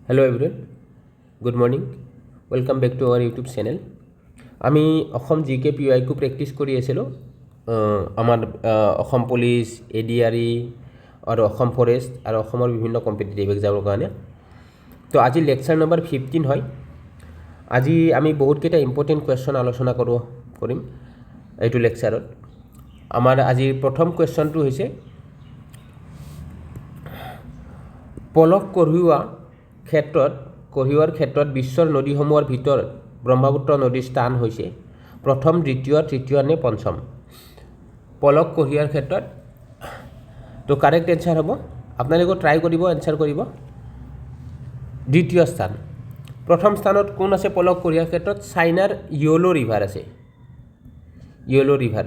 Hello everyone, good morning, welcome back to our YouTube channel. আমি Assam G K P YQ practice কৰি আছিলোঁ আমাৰ Assam police, ADRE আৰু Assam forest আৰু অসমৰ বিভিন্ন কম্পিটিটিভ এক্সামৰ কাৰণে। তো আজি লেকচাৰ নম্বৰ 15 হয়। আজি আমি বহুতকেইটা ইম্পৰ্টেণ্ট কুৱেশ্যন আলোচনা কৰিম এইটো লেকচাৰত। আমাৰ আজিৰ প্ৰথম কুৱেশ্যনটো হৈছে পলস কঢ়িওৱাৰ ক্ষেত্ৰত বিশ্বৰ নদীসমূহৰ ভিতৰত ব্ৰহ্মপুত্ৰ নদীৰ স্থান হৈছে প্ৰথম, দ্বিতীয়, তৃতীয় নে পঞ্চম? পলস কঢ়িওৱাৰ ক্ষেত্ৰত তো কাৰেক্ট এনচাৰ হ'ব, আপোনালোকে ট্ৰাই কৰিব, এনচাৰ কৰিব, দ্বিতীয় স্থান। প্ৰথম স্থানত কোন আছে পলস কঢ়িওৱাৰ ক্ষেত্ৰত? চাইনাৰ য়'ল' ৰিভাৰ আছে, য়'ল' ৰিভাৰ,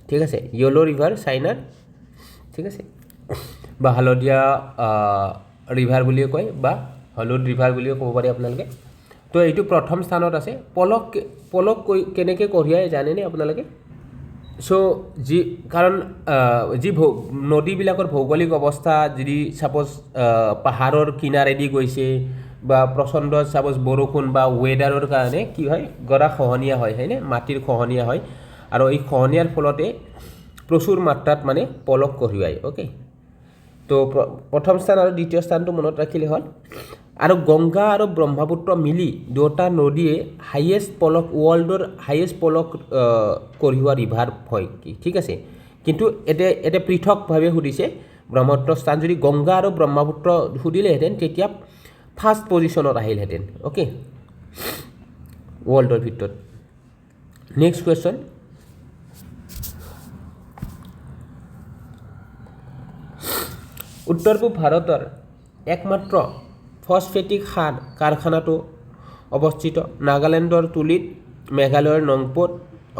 ঠিক আছে, য়'ল' ৰিভাৰ চাইনাৰ, ঠিক আছে, বা হালধীয়া ৰিভাৰ বুলিও কয় বা হলুদ ৰিভাৰ বুলিও ক'ব পাৰি আপোনালোকে। তো এইটো প্ৰথম স্থানত আছে। পলস কেনেকৈ কঢ়িয়াই জানেনে আপোনালোকে? কাৰণ যি নদীবিলাকৰ ভৌগোলিক অৱস্থা, যদি ছাপ'জ পাহাৰৰ কিনাৰেদি গৈছে বা প্ৰচণ্ড ছাপ'জ বৰষুণ বা ৱেডাৰৰ কাৰণে কি হয়, গৰা খহনীয়া হয়, হয়নে, মাটিৰ খহনীয়া হয়, আৰু এই খহনীয়াৰ ফলতে প্ৰচুৰ মাত্ৰাত মানে পলস কঢ়িয়ায়। অ'কে, তো প্ৰথম স্থান আৰু দ্বিতীয় স্থানটো মনত ৰাখিলে হ'ল। আৰু গংগা আৰু ব্ৰহ্মপুত্ৰ মিলি দুয়োটা নদীয়ে ৱৰ্ল্ডৰ হাইয়েষ্ট পলস কঢ়িওৱা ৰিভাৰ হয়, ঠিক আছে। কিন্তু এতিয়া পৃথকভাৱে সুধিছে ব্ৰহ্মপুত্ৰ স্থান। যদি গংগা আৰু ব্ৰহ্মপুত্ৰ সুধিলেহেঁতেন তেতিয়া ফাৰ্ষ্ট পজিশ্যনত আহিলহেঁতেন। অ'কে, ৱৰ্ল্ডৰ ভিতৰত। নেক্সট কুৱেশ্যন, উত্তৰ পূব ভাৰতৰ একমাত্ৰ ফছফেটিক সাৰ কাৰখানাটো অৱস্থিত নাগালেণ্ডৰ তুলিত, মেঘালয়ৰ নংপোত,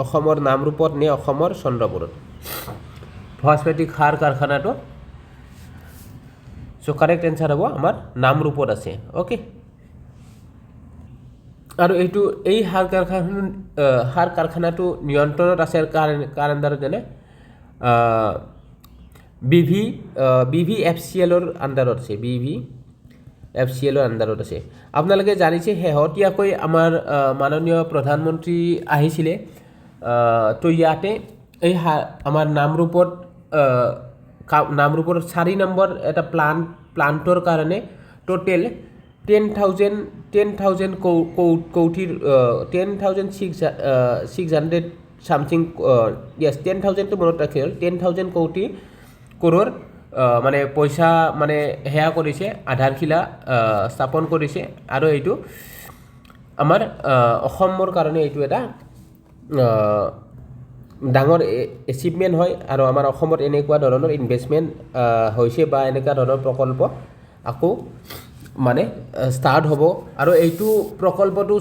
অসমৰ নামৰূপত নে অসমৰ চন্দ্ৰপুৰত? ফছফেটিক সাৰ কাৰখানাটো, চ' কাৰেক্ট এনচাৰ হ'ব আমাৰ নামৰূপত আছে। অ'কে, আৰু এই সাৰ কাৰখানাটো নিয়ন্ত্ৰণত আছে কাৰ আণ্ডাৰত জানে? BVFCLৰ আণ্ডাৰত আছে, BVFCLৰ আণ্ডাৰত আছে। আপোনালোকে জানিছে শেহতীয়াকৈ আমাৰ মাননীয় প্ৰধানমন্ত্ৰী আহিছিলে, তো ইয়াতে এই আমাৰ নামৰূপত 4 নম্বৰ এটা প্লাণ্টৰ কাৰণে টোটেল 10,000 কৌটিৰ 10,600 চামথিং, 10,000টো মনত ৰাখি হ'ল, 10,000 কৰোৰ মানে পইচা মানে সেয়া কৰিছে, আধাৰশিলা স্থাপন কৰিছে। আৰু এইটো আমাৰ অসমৰ কাৰণে এইটো এটা ডাঙৰ এচিভমেণ্ট হয়। আৰু আমাৰ অসমত এনেকুৱা ধৰণৰ ইনভেষ্টমেণ্ট হৈছে বা এনেকুৱা ধৰণৰ প্ৰকল্প আকৌ মানে ষ্টাৰ্ট হ'ব। আৰু এইটো প্ৰকল্পটো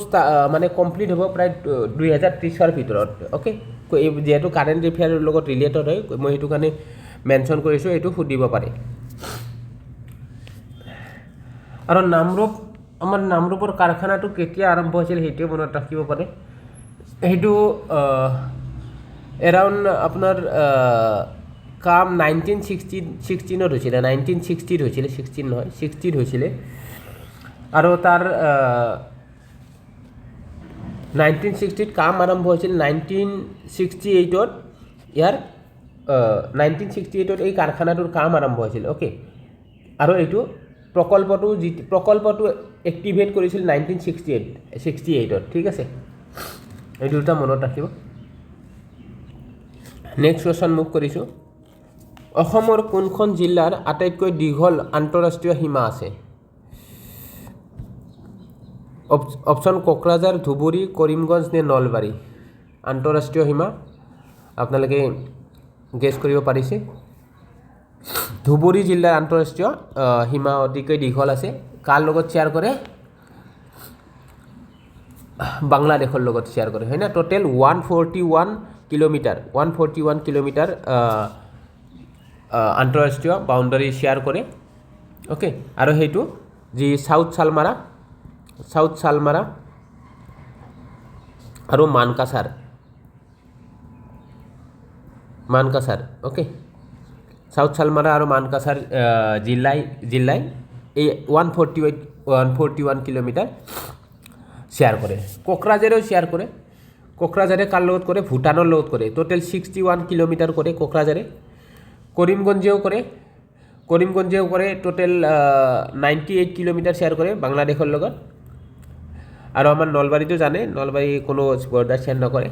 মানে কমপ্লিট হ'ব প্ৰায় 2030ৰ ভিতৰত। অ'কে, যিহেতু কাৰেণ্ট এফেয়াৰৰ লগত ৰিলেটেড হয়, মই সেইটো কাৰণে মেনশ্যন কৰিছোঁ, এইটো সুধিব পাৰে। আৰু আমাৰ নামৰূপৰ কাৰখানাটো কেতিয়া আৰম্ভ হৈছিল সেইটোৱে মনত ৰাখিব পাৰে। সেইটো এৰাউণ্ড আপোনাৰ কাম 1916ত হৈছিলে, 1960ত হৈছিলে, 16 নহয় 60ত হৈছিলে। আৰু তাৰ 1960ত কাম আৰম্ভ হৈছিল। 1968ত ইয়াৰ 1968ত এই কাৰখানাটোৰ কাম আৰম্ভ হৈছিল। অ'কে, আৰু এইটো প্ৰকল্পটো এক্টিভেট কৰিছিল 1968ত, ঠিক আছে। এই দুটা মনত ৰাখিব। নেক্সট কুৱেশ্যন মুভ কৰিছোঁ। অসমৰ কোনখন জিলাৰ আটাইতকৈ দীঘল আন্তঃৰাষ্ট্ৰীয় সীমা আছে? অপশ্যন কোকৰাঝাৰ, ধুবুৰী, কৰিমগঞ্জ নে নলবাৰী? আন্তঃৰাষ্ট্ৰীয় সীমা আপোনালোকে গেছ কৰিব পাৰিছে। ধুবুৰী জিলাৰ আন্তঃৰাষ্ট্ৰীয় সীমা অতিকৈ দীঘল আছে। কাৰ লগত শ্বেয়াৰ কৰে? বাংলাদেশৰ লগত শ্বেয়াৰ কৰে, হয় না। টোটেল 141 কিলোমিটাৰ আন্তঃৰাষ্ট্ৰীয় বাউণ্ডাৰী শ্বেয়াৰ কৰে। অ'কে, আৰু সেইটো যি চাউথ চালমাৰা আৰু মানকাছাৰ। অ'কে, চাউথ চালমাৰা আৰু মানকাছাৰ জিলাই এই 141 কিলোমিটাৰ শ্বেয়াৰ কৰে কোকৰাঝাৰেও শ্বেয়াৰ কৰে কোকৰাঝাৰে কাৰ লগত কৰে ভূটানৰ লগত কৰে টোটেল 61 কিলোমিটাৰ কৰে কোকৰাঝাৰে কৰিমগঞ্জেও কৰে টোটেল 98 কিলোমিটাৰ শ্বেয়াৰ কৰে বাংলাদেশৰ লগত আৰু আমাৰ নলবাৰীটো জানে নলবাৰী কোনো বৰ্ডাৰ শ্বেয়াৰ নকৰে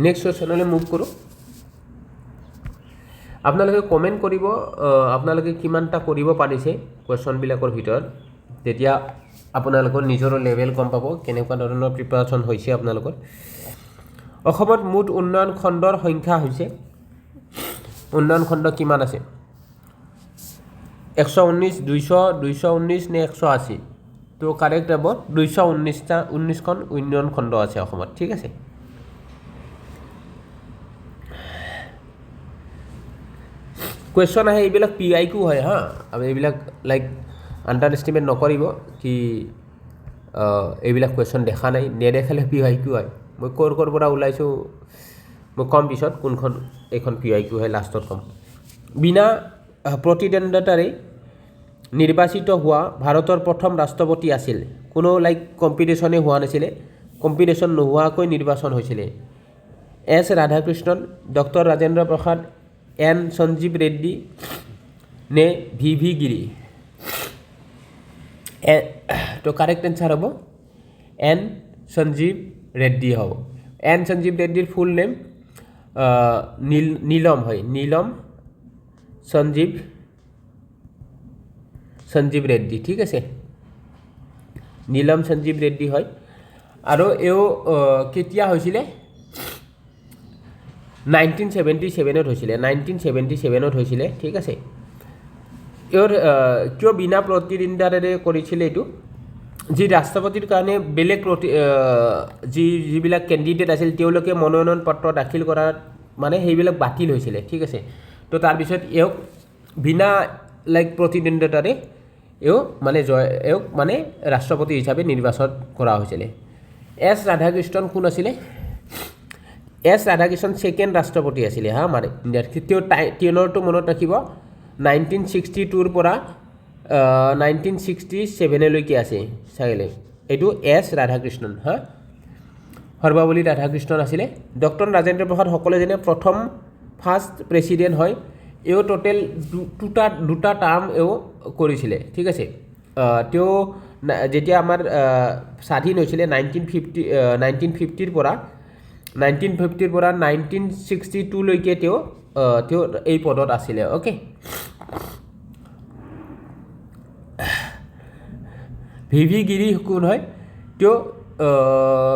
নেক্সট কুৱেশ্যনলৈ মুভ কৰোঁ আপোনালোকে কমেণ্ট কৰিব আপোনালোকে কিমানটা কৰিব পাৰিছে কুৱেশ্যনবিলাকৰ ভিতৰত তেতিয়া আপোনালোকৰ নিজৰ লেভেল গম পাব কেনেকুৱা ধৰণৰ প্ৰিপাৰেশ্যন হৈছে আপোনালোকৰ অসমত মুঠ উন্নয়ন খণ্ডৰ সংখ্যা হৈছে উন্নয়ন খণ্ড কিমান আছে 119 200 219 নে 180 তো কাৰেক্ট হ'ব 219খন উন্নয়ন খণ্ড আছে অসমত ঠিক আছে কুৱেশ্যন আহে এইবিলাক PIQ হয় হা আৰু এইবিলাক লাইক আণ্ডাৰ এষ্টিমেট নকৰিব কি এইবিলাক কুৱেশ্যন দেখা নাই নেদেখালে PIQ হয় মই ক'ৰ পৰা ওলাইছোঁ মই কম পিছত কোনখন এইখন PIQ হয় লাষ্টত কম বিনা প্ৰতিদ্বন্দ্বিতাৰে নিৰ্বাচিত হোৱা ভাৰতৰ প্ৰথম ৰাষ্ট্ৰপতি আছিল কোনো লাইক কম্পিটিশ্যনে হোৱা নাছিলে কম্পিটিশ্যন নোহোৱাকৈ নিৰ্বাচন হৈছিলে S Radhakrishnan doctor Rajendra Prasad N Sanjiva Reddy নে VV গিৰি তো কাৰেক্ট এনচাৰ হ'ব N সঞ্জীৱ ৰেড্ডি হ'ব N সঞ্জীৱ ৰেড্ডিৰ ফুল নেম নীলম হয় নীলম সঞ্জীৱ ৰেড্ডি ঠিক আছে নীলম সঞ্জীৱ ৰেড্ডি হয় আৰু এও কেতিয়া হৈছিলে 1977 হৈছিলে 1977 হৈছিলে ঠিক আছে এওৰ কিয় বিনা প্ৰতিদ্বন্দ্বিতাৰে কৰিছিলে এইটো যি ৰাষ্ট্ৰপতিৰ কাৰণে বেলেগ যিবিলাক কেণ্ডিডেট আছিল তেওঁলোকে মনোনয়ন পত্ৰ দাখিল কৰাৰ মানে সেইবিলাক বাতিল হৈছিলে ঠিক আছে তো তাৰপিছত এওক বিনা লাইক প্ৰতিদ্বন্দ্বিতাৰে এওক মানে ৰাষ্ট্ৰপতি হিচাপে নিৰ্বাচন কৰা হৈছিলে S ৰাধাকৃষ্ণন কোন আছিলে S ৰাধাকৃষ্ণন ছেকেণ্ড ৰাষ্ট্ৰপতি আছিলে হা আমাৰ ইণ্ডিয়াৰ টেনৰটো মনত ৰাখিব 1962ৰ পৰা 1967লৈকে আছে চাইলে এইটো S ৰাধাকৃষ্ণন হা সৰ্বপল্লী ৰাধাকৃষ্ণন আছিলে ডক্টৰ ৰাজেন্দ্ৰ প্ৰসাদ সকলোৱে যেনে প্ৰথম ফাৰ্ষ্ট প্ৰেছিডেণ্ট হয় এও টোটেল দুটা টাৰ্ম এও কৰিছিলে ঠিক আছে তেওঁ যেতিয়া আমাৰ স্বাধীন হৈছিলে 1950ৰ পৰা 1962 লৈকে তেওঁ এই পদত আছিলে ওকে VV গিৰি কোন হয় তেওঁ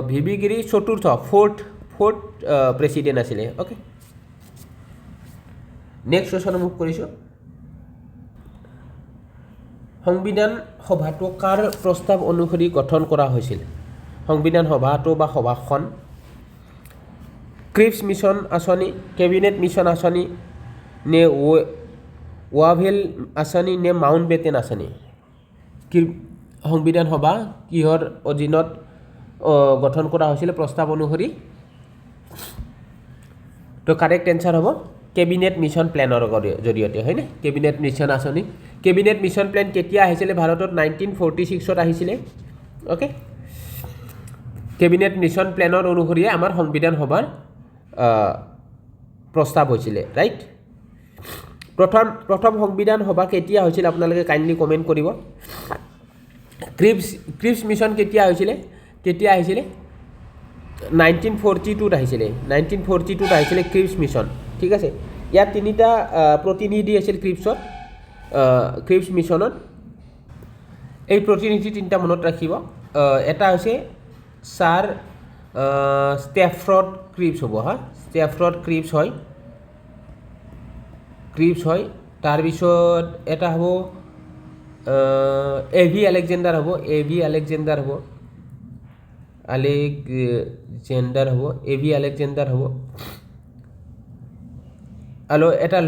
VV গিৰি চতুৰ্থ ফ'ৰ্থ প্ৰেছিডেণ্ট আছিলে ওকে নেক্সট কুৱেশ্যন মুভ কৰিছোঁ সংবিধান সভাটো কাৰ প্ৰস্তাৱ অনুসৰি গঠন কৰা হৈছিল সংবিধান সভাটো বা সভাখন ক্ৰিপছ মিছন আঁচনি কেবিনেট মিছন আঁচনি নে ৱাভেল আঁচনি নে মাউণ্ট বেটেন আঁচনি সংবিধান সভা কিহৰ অধীনত গঠন কৰা হৈছিল প্ৰস্তাৱ অনুসৰি তো কাৰেক্ট এনচাৰ হ'ব কেবিনেট মিছন প্লেনৰ জৰিয়তে হয়নে কেবিনেট মিছন আঁচনি কেবিনেট মিছন প্লেন কেতিয়া আহিছিলে ভাৰতত 1946ত আহিছিলে ওকে কেবিনেট মিছন প্লেনৰ অনুসৰি আমাৰ সংবিধান সভাৰ প্ৰস্তাৱ হৈছিলে ৰাইট প্ৰথম সংবিধান সভা কেতিয়া হৈছিল আপোনালোকে কাইণ্ডলি কমেণ্ট কৰিব ক্ৰিপছ মিছন কেতিয়া আহিছিলে 1942ত আহিছিলে 1942ত আহিছিলে ক্ৰিপছ মিছন ঠিক আছে ইয়াত তিনিটা প্ৰতিনিধি আছিল ক্ৰিপছ মিছনত এই প্ৰতিনিধি তিনিটা মনত ৰাখিব এটা হৈছে ছাৰ ষ্টেফৰ্ড ক্ৰিপছ হ'ব হা ষ্টেফৰ্ড ক্ৰিপছ হয় তাৰপিছত এটা হ'ব AV আলেকজেণ্ডাৰ হ'ব AV আলেকজেণ্ডাৰ হ'ব আৰু এটা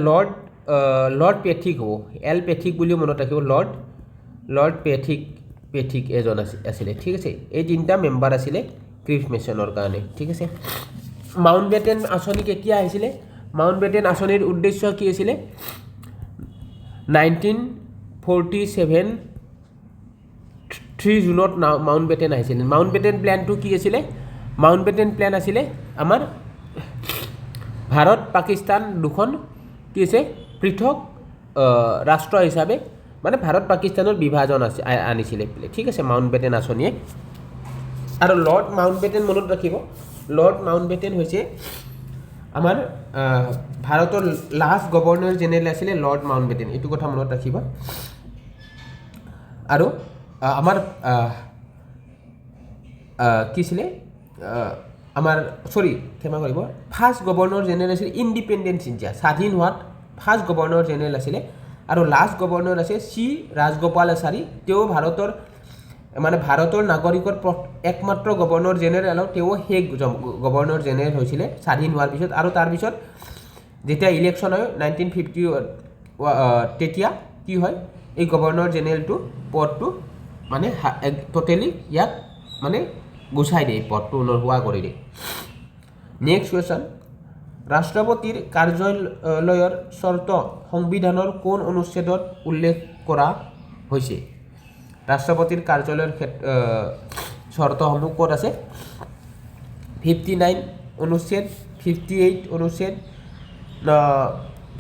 লৰ্ড পেথিক হ'ব এল পেথিক বুলিও মনত ৰাখিব লৰ্ড পেথিক এজন আছিলে ঠিক আছে এই তিনিটা মেম্বাৰ আছিলে ক্ৰিপছ মিছনৰ কাৰণে ঠিক আছে মাউণ্ট বেটেন আঁচনি কেতিয়া আহিছিলে মাউণ্ট বেটেন আঁচনিৰ উদ্দেশ্য কি আছিলে 1947 3 জুনত মাউণ্ট বেটেন আহিছিল মাউণ্ট বেটেন প্লেনটো কি আছিলে মাউণ্ট বেটেন প্লেন আছিলে আমাৰ ভাৰত পাকিস্তান দুখন কি আছে পৃথক ৰাষ্ট্ৰ হিচাপে মানে ভাৰত পাকিস্তানৰ বিভাজন আছে আনিছিলে ঠিক আছে মাউণ্ট বেটেন আঁচনিয়ে আৰু লৰ্ড মাউণ্ট বেটেন মনত ৰাখিব লৰ্ড মাউণ্ট বেটেন হৈছে আমাৰ ভাৰতৰ লাষ্ট গভৰ্ণৰ জেনেৰেল আছিলে লৰ্ড মাউণ্ট বেটেন এইটো কথা মনত ৰাখিব আৰু আমাৰ কি আছিলে আমাৰ সৰি ক্ষমা কৰিব ফাৰ্ষ্ট গভৰ্ণৰ জেনেৰেল আছিল ইণ্ডিপেণ্ডেন্স ইণ্ডিয়া স্বাধীন হোৱাত ফাৰ্ষ্ট গভৰ্ণৰ জেনেৰেল আছিলে আৰু লাষ্ট গভৰ্ণৰ আছে চি ৰাজগোপালাচাৰী তেওঁ ভাৰতৰ মানে ভাৰতৰ নাগৰিকৰ একমাত্ৰ গভৰ্ণৰ জেনেৰেল আৰু তেওঁ সেই গভৰ্ণৰ জেনেৰেল হৈছিলে স্বাধীন হোৱাৰ পিছত আৰু তাৰপিছত যেতিয়া ইলেকশ্যন হয় 1950 তেতিয়া কি হয় এই গভৰ্ণৰ জেনেৰেলটো পদটো মানে টোটেলি ইয়াক মানে গুচাই দিয়ে পদটো নোহোৱা কৰি দিয়ে নেক্সট কুৱেশ্যন ৰাষ্ট্ৰপতিৰ কাৰ্যালয়ৰ চৰ্ত সংবিধানৰ কোন অনুচ্ছেদত উল্লেখ কৰা হৈছে ৰাষ্ট্ৰপতিৰ কাৰ্যালয়ৰ চৰ্তসমূহ ক'ত আছে 59 অনুচ্ছেদ 58 অনুচ্ছেদ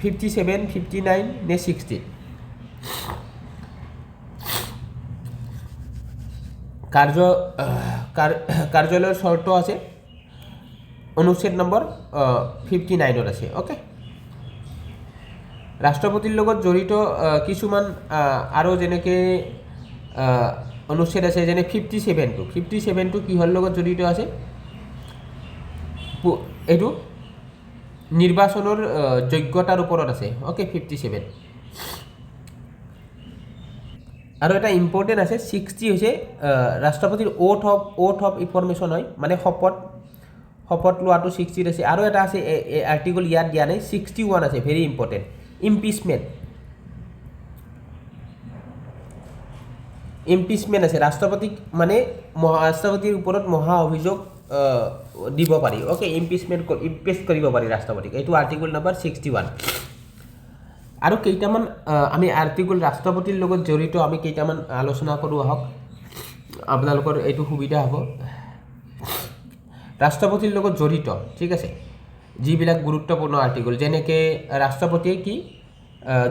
57 59 নে 60 কাৰ্যালয়ৰ চৰ্ত আছে অনুচ্ছেদ নম্বৰ 59ত আছে ওকে ৰাষ্ট্ৰপতিৰ লগত জড়িত কিছুমান আৰু যেনেকৈ অনুচ্ছেদ আছে যেনে 57টো কিহৰ লগত জড়িত আছে এইটো নিৰ্বাচনৰ যোগ্যতাৰ ওপৰত আছে ওকে 57 আৰু এটা ইম্পৰ্টেণ্ট আছে 60 হৈছে ৰাষ্ট্ৰপতিৰ ওথ অফ ইনফৰমেশ্যন হয় মানে শপত লোৱাটো 60 আছে আৰু এটা আছে আৰ্টিকল ইয়াত দিয়া নাই 61 আছে ভেৰি ইম্পৰ্টেণ্ট ইম্পিচমেণ্ট আছে ৰাষ্ট্ৰপতিক মানে ৰাষ্ট্ৰপতিৰ ওপৰত মহা অভিযোগ দিব পাৰি ওকে ইম্পিচ কৰিব পাৰি ৰাষ্ট্ৰপতিক এইটো আৰ্টিকল নম্বৰ 61 আৰু কেইটামান আমি আৰ্টিকল ৰাষ্ট্ৰপতিৰ লগত জড়িত আমি কেইটামান আলোচনা কৰোঁ আহক আপোনালোকৰ এইটো সুবিধা হ'ব ৰাষ্ট্ৰপতিৰ লগত জড়িত ঠিক আছে যিবিলাক গুৰুত্বপূৰ্ণ আৰ্টিকল যেনেকৈ ৰাষ্ট্ৰপতিয়ে কি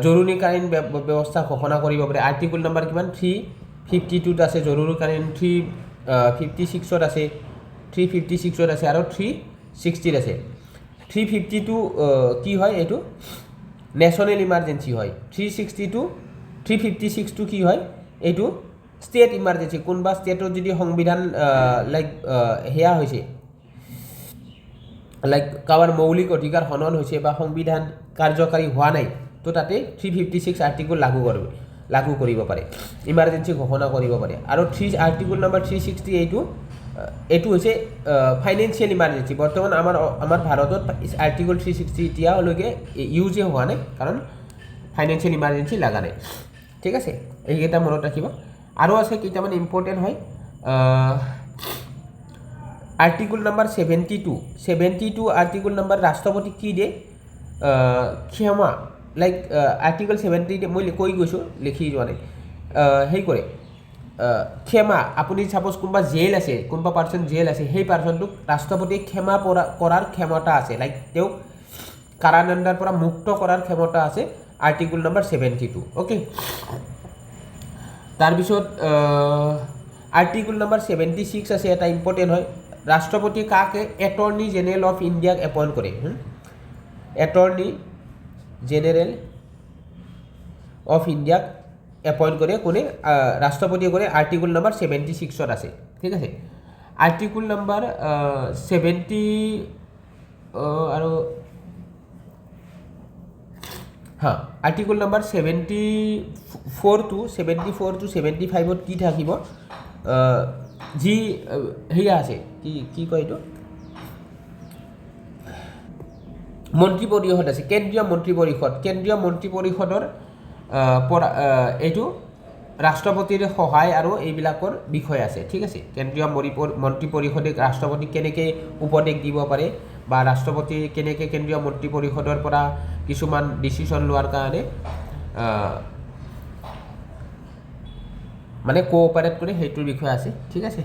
জৰুৰীকালীন ব্যৱস্থা ঘোষণা কৰিব পাৰে আৰ্টিকল নম্বৰ কিমান 352ত আছে জৰুৰীকালীন 356ত আছে 356ত আছে আৰু 360ত আছে 352 কি হয় এইটো নেশ্যনেল ইমাৰ্জেঞ্চি হয় 356টো কি হয় এইটো ষ্টেট ইমাৰ্জেঞ্চি কোনোবা ষ্টেটত যদি সংবিধান লাইক সেয়া হৈছে লাইক কাৰোবাৰ মৌলিক অধিকাৰ হনন হৈছে বা সংবিধান কাৰ্যকাৰী হোৱা নাই তো তাতে 356 আৰ্টিকল লাগু কৰিব পাৰে ইমাৰ্জেঞ্চি ঘোষণা কৰিব পাৰে আৰু আৰ্টিকল নম্বৰ 360 এইটো হৈছে ফাইনেন্সিয়েল ইমাৰ্জেঞ্চি বৰ্তমান আমাৰ ভাৰতত আৰ্টিকল 360 এতিয়ালৈকে ইউজে হোৱা নাই কাৰণ ফাইনেন্সিয়েল ইমাৰ্জেঞ্চি লগা নাই ঠিক আছে এইকেইটা মনত ৰাখিব আৰু আছে কেইটামান ইম্পৰ্টেণ্ট হয় আৰ্টিকল নম্বৰ 72 আৰ্টিকল নম্বৰ ৰাষ্ট্ৰপতিক কি দিয়ে ক্ষমা লাইক আৰ্টিকল 70 মই কৈ গৈছোঁ লিখি যোৱা নাই সেই কৰে ক্ষমা আপুনি সাপোজ কোনোবা জেল আছে কোনোবা পাৰ্চন জেল আছে সেই পাৰ্চনটোক ৰাষ্ট্ৰপতিয়ে ক্ষমা কৰাৰ ক্ষমতা আছে লাইক তেওঁক কাৰাদণ্ডৰ পৰা মুক্ত কৰাৰ ক্ষমতা আছে আৰ্টিকল নম্বৰ 72 ওকে তাৰপিছত আৰ্টিকল নম্বৰ 76 আছে এটা ইম্পৰ্টেণ্ট হয় ৰাষ্ট্ৰপতিয়ে কাকে এটৰ্নি জেনেৰেল অফ ইণ্ডিয়াক এপইণ্ট কৰে এটৰ্নি জেনেৰেল অফ ইণ্ডিয়াক এপইণ্ট কৰে কোনে ৰাষ্ট্ৰপতিয়ে কৰে আৰ্টিকল নম্বৰ 76ত আছে ঠিক আছে আৰ্টিকল নম্বৰ 70 আৰু হা আৰ্টিকল নম্বৰ 74 to 75ত কি থাকিব যি হেয়া আছে কি কয় এইটো মন্ত্ৰী পৰিষদ আছে কেন্দ্ৰীয় মন্ত্ৰী পৰিষদৰ এইটো ৰাষ্ট্ৰপতিৰ সহায় আৰু এইবিলাকৰ বিষয় আছে ঠিক আছে কেন্দ্ৰীয় মন্ত্ৰী পৰিষদে ৰাষ্ট্ৰপতিক কেনেকৈ উপদেশ দিব পাৰে বা ৰাষ্ট্ৰপতি কেনেকৈ কেন্দ্ৰীয় মন্ত্ৰী পৰিষদৰ পৰা কিছুমান ডিচিশ্যন লোৱাৰ কাৰণে মানে কোঅপাৰেট কৰে সেইটোৰ বিষয়ে আছে ঠিক আছে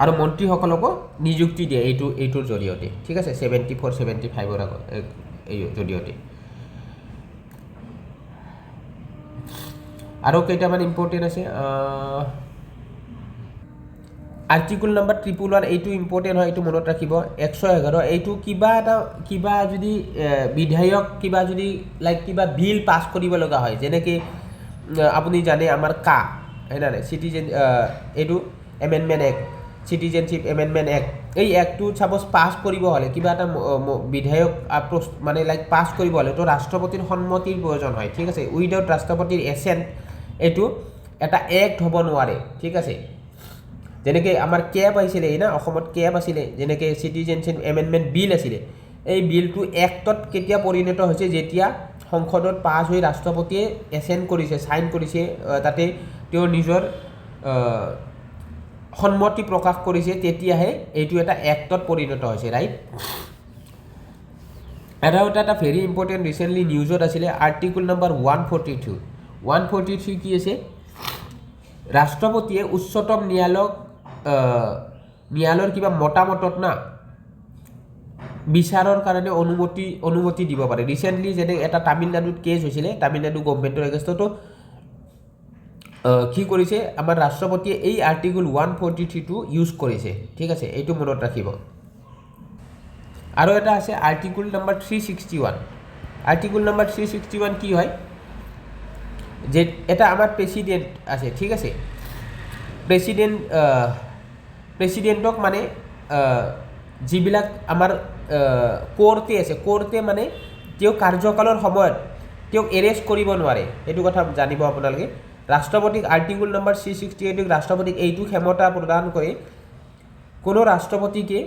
আৰু মন্ত্ৰীসকলকো নিযুক্তি দিয়ে এইটোৰ জৰিয়তে ঠিক আছে 74-75ৰ আগত এই জৰিয়তে আৰু কেইটামান ইম্পৰ্টেণ্ট আছে আৰ্টিকল নাম্বাৰ 111 এইটো ইম্পৰ্টেণ্ট হয় এইটো মনত ৰাখিব 111 এইটো কিবা যদি বিধায়ক কিবা যদি লাইক কিবা বিল পাছ কৰিব লগা হয় যেনেকৈ আপুনি জানে আমাৰ হয় না চিটিজেন এইটো amendment act citizenship amendment act এই এক্টটো ছাপ'জ পাছ কৰিব হ'লে কিবা এটা বিধায়ক মানে লাইক পাছ কৰিব হ'লে তো ৰাষ্ট্ৰপতিৰ সন্মতিৰ প্ৰয়োজন হয় ঠিক আছে উইদাউট ৰাষ্ট্ৰপতিৰ এছেণ্ট এইটো এটা এক্ট হ'ব নোৱাৰে ঠিক আছে যেনেকৈ আমাৰ কেব আহিছিলে না অসমত কেব আছিলে যেনেকৈ চিটিজেনশ্বিপ এমেণ্ডমেণ্ট বিল আছিলে এই বিলটো এক্টত কেতিয়া পৰিণত হৈছে যেতিয়া সংসদত পাছ হৈ ৰাষ্ট্ৰপতিয়ে এছেণ্ট কৰিছে ছাইন কৰিছে তাতে তেওঁ নিজৰ সন্মতি প্ৰকাশ কৰিছে তেতিয়াহে এইটো এটা এক্টত পৰিণত হৈছে ৰাইট এটা ভেৰি ইম্পৰ্টেণ্ট ৰিচেণ্টলি নিউজত আছিলে আৰ্টিকল নাম্বাৰ 143 কি আছে ৰাষ্ট্ৰপতিয়ে উচ্চতম ন্যায়ালয়ৰ কিবা মতামতত না বিচাৰৰ কাৰণে অনুমতি দিব পাৰে ৰিচেণ্টলি যেনে এটা তামিলনাডুত কেছ হৈছিলে তামিলনাডু গভৰ্ণমেণ্টৰ এগেইনষ্টতো কি কৰিছে আমাৰ ৰাষ্ট্ৰপতিয়ে এই আৰ্টিকল 143টো ইউজ কৰিছে ঠিক আছে এইটো মনত ৰাখিব আৰু এটা আছে আৰ্টিকল নাম্বাৰ 361 আৰ্টিকল নাম্বাৰ 361 কি হয় যে এটা আমাৰ প্ৰেচিডেণ্ট আছে ঠিক আছে প্ৰেচিডেণ্টক মানে যিবিলাক আমাৰ কোৰ্টে আছে কোৰ্টে মানে তেওঁ কাৰ্যকালৰ সময়ত তেওঁক এৰেষ্ট কৰিব নোৱাৰে এইটো কথা জানিব আপোনালোকে ৰাষ্ট্ৰপতিক আৰ্টিকল নাম্বাৰ 368 ৰাষ্ট্ৰপতিক এইটো ক্ষমতা প্ৰদান কৰে কোনো ৰাষ্ট্ৰপতিকে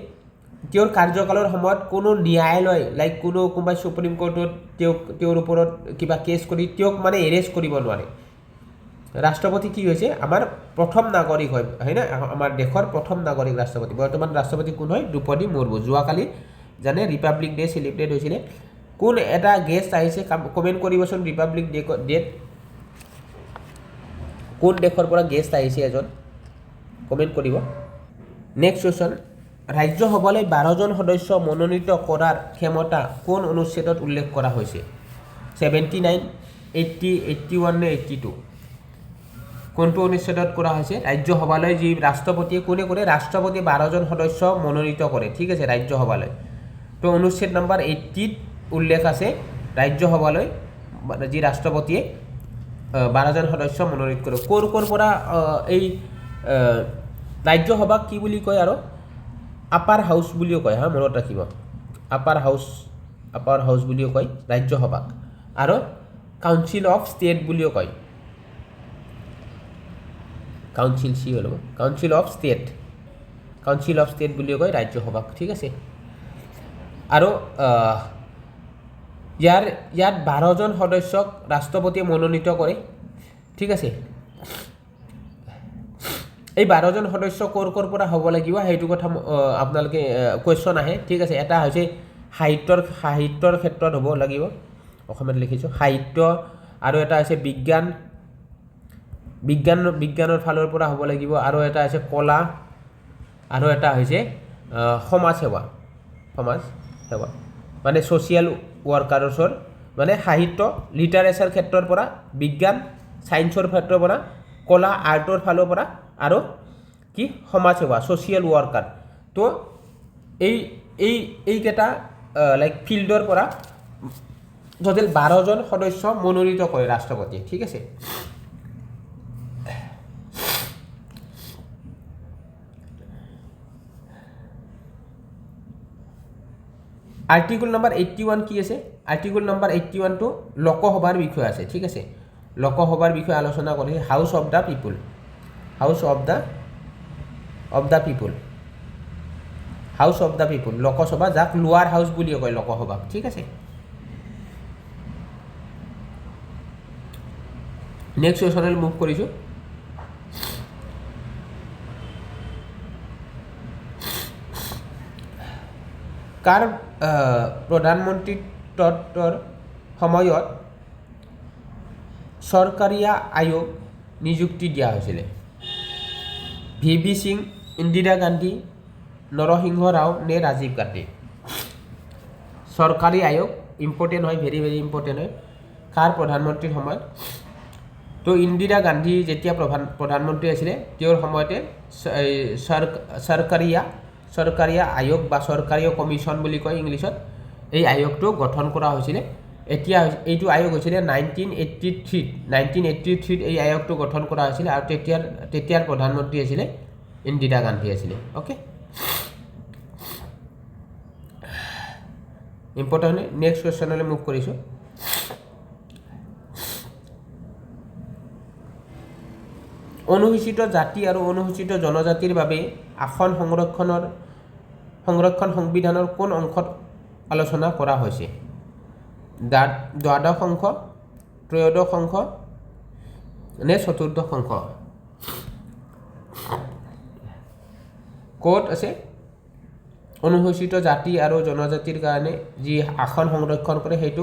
তেওঁৰ কাৰ্যকালৰ সময়ত কোনো ন্যায়ালয় লাইক কোনোবাই সুপ্ৰিম কোৰ্টত তেওঁৰ ওপৰত কিবা কেছ কৰি তেওঁক মানে এৰেষ্ট কৰিব নোৱাৰে ৰাষ্ট্ৰপতি কি হৈছে আমাৰ প্ৰথম নাগৰিক হয় না আমাৰ দেশৰ প্ৰথম নাগৰিক ৰাষ্ট্ৰপতি বৰ্তমান ৰাষ্ট্ৰপতি কোন হয় দ্ৰৌপদী মুৰ্মু যোৱাকালি জানে ৰিপাব্লিক ডে চেলিব্ৰেট হৈছিলে কোন এটা গেষ্ট আহিছে কমেণ্ট কৰিবচোন ৰিপাব্লিক ডেত কোন দেশৰ পৰা গেষ্ট আহিছে এজন কমেণ্ট কৰিব নেক্সট কুৱেশ্যন ৰাজ্যসভালৈ 12জন সদস্য মনোনীত কৰাৰ ক্ষমতা কোন অনুচ্ছেদত উল্লেখ কৰা হৈছে 79, 80, 81 নে 82 কোনটো অনুচ্ছেদত কৰা হৈছে ৰাজ্যসভালৈ যি ৰাষ্ট্ৰপতিয়ে কোনে কৰে ৰাষ্ট্ৰপতি 12জন সদস্য মনোনীত কৰে ঠিক আছে ৰাজ্যসভালৈ তো অনুচ্ছেদ নম্বৰ 80ত উল্লেখ আছে ৰাজ্যসভালৈ যি ৰাষ্ট্ৰপতিয়ে 12জন সদস্য মনোনীত কৰে ক'ৰ পৰা এই ৰাজ্যসভাক কি বুলি কয় আৰু আপাৰ হাউচ বুলিও কয় হা মনত ৰাখিব আপাৰ হাউচ বুলিও কয় ৰাজ্যসভাক আৰু কাউন্সিল অফ ষ্টেট বুলিও কয় কাউন্সিল অফ ষ্টেট বুলিও কয় ৰাজ্যসভাক ঠিক আছে আৰু ইয়াত 12জন সদস্যক ৰাষ্ট্ৰপতিয়ে মনোনীত কৰে ঠিক আছে এই 12জন সদস্য ক'ৰ পৰা হ'ব লাগিব সেইটো কথা আপোনালোকে কুৱেশ্যন আহে ঠিক আছে এটা হৈছে সাহিত্যৰ ক্ষেত্ৰত হ'ব লাগিব অসমত লিখিছোঁ সাহিত্য আৰু এটা হৈছে বিজ্ঞানৰ ফালৰ পৰা হ'ব লাগিব আৰু এটা হৈছে কলা আৰু এটা হৈছে সমাজ সেৱা মানে ছ'চিয়েল ৱৰ্কাৰ্ছৰ মানে সাহিত্য লিটাৰেচাৰ ক্ষেত্ৰৰ পৰা বিজ্ঞান ছায়েন্সৰ ক্ষেত্ৰৰ পৰা কলা আৰ্টৰ ফালৰ পৰা আৰু কি সমাজ সেৱা ছ'চিয়েল ৱৰ্কাৰ তো এইকেইটা লাইক ফিল্ডৰ পৰা টোটেল 12জন সদস্য মনোনীত কৰে ৰাষ্ট্ৰপতিয়ে ঠিক আছে আৰ্টিকল নম্বৰ 81 কি আছে আৰ্টিকল নম্বৰ 81টো লোকসভাৰ বিষয়ে আছে ঠিক আছে লোকসভাৰ বিষয়ে আলোচনা কৰি house of the people Lok Sabha যাক লোৱাৰ হাউচ বুলিও কয় লোকসভাক ঠিক আছে নেক্সট কুৱেশ্যনলৈ মুভ কৰিছোঁ কাৰ প্ৰধানমন্ত্ৰীত্বৰ সময়ত চৰকাৰীয়া আয়োগ নিযুক্তি দিয়া হৈছিলে ভি সিং, ইন্দিৰা গান্ধী, নৰসিংহ ৰাও নে ৰাজীৱ গান্ধী চৰকাৰী আয়োগ ইম্পৰ্টেণ্ট হয়, ভেৰি ভেৰি ইম্পৰ্টেণ্ট হয় কাৰ প্ৰধানমন্ত্ৰীৰ সময়ত তো ইন্দিৰা গান্ধী যেতিয়া প্ৰধানমন্ত্ৰী আছিলে তেওঁৰ সময়তে চৰকাৰীয়া আয়োগ বা চৰকাৰীয় কমিশ্যন বুলি কয় ইংলিছত এই আয়োগটো গঠন কৰা হৈছিলে এতিয়া এইটো আয়োগ হৈছিলে 1983 এই আয়োগটো গঠন কৰা হৈছিলে আৰু তেতিয়াৰ প্ৰধানমন্ত্ৰী আছিলে ইন্দিৰা গান্ধী আছিলে অ'কে ইম্পৰ্টেণ্ট নেক্সট কুৱেশ্যনলৈ মুভ কৰিছোঁ অনুসূচিত জাতি আৰু অনুসূচিত জনজাতিৰ বাবে আসন সংৰক্ষণ সংবিধানৰ কোন অংশত আলোচনা কৰা হৈছে দ্বাদশ অংশ, ত্ৰয়োদশ অংশ নে চতুৰ্দশ অংশ ক'ত আছে অনুসূচিত জাতি আৰু জনজাতিৰ কাৰণে যি আসন সংৰক্ষণ কৰে সেইটো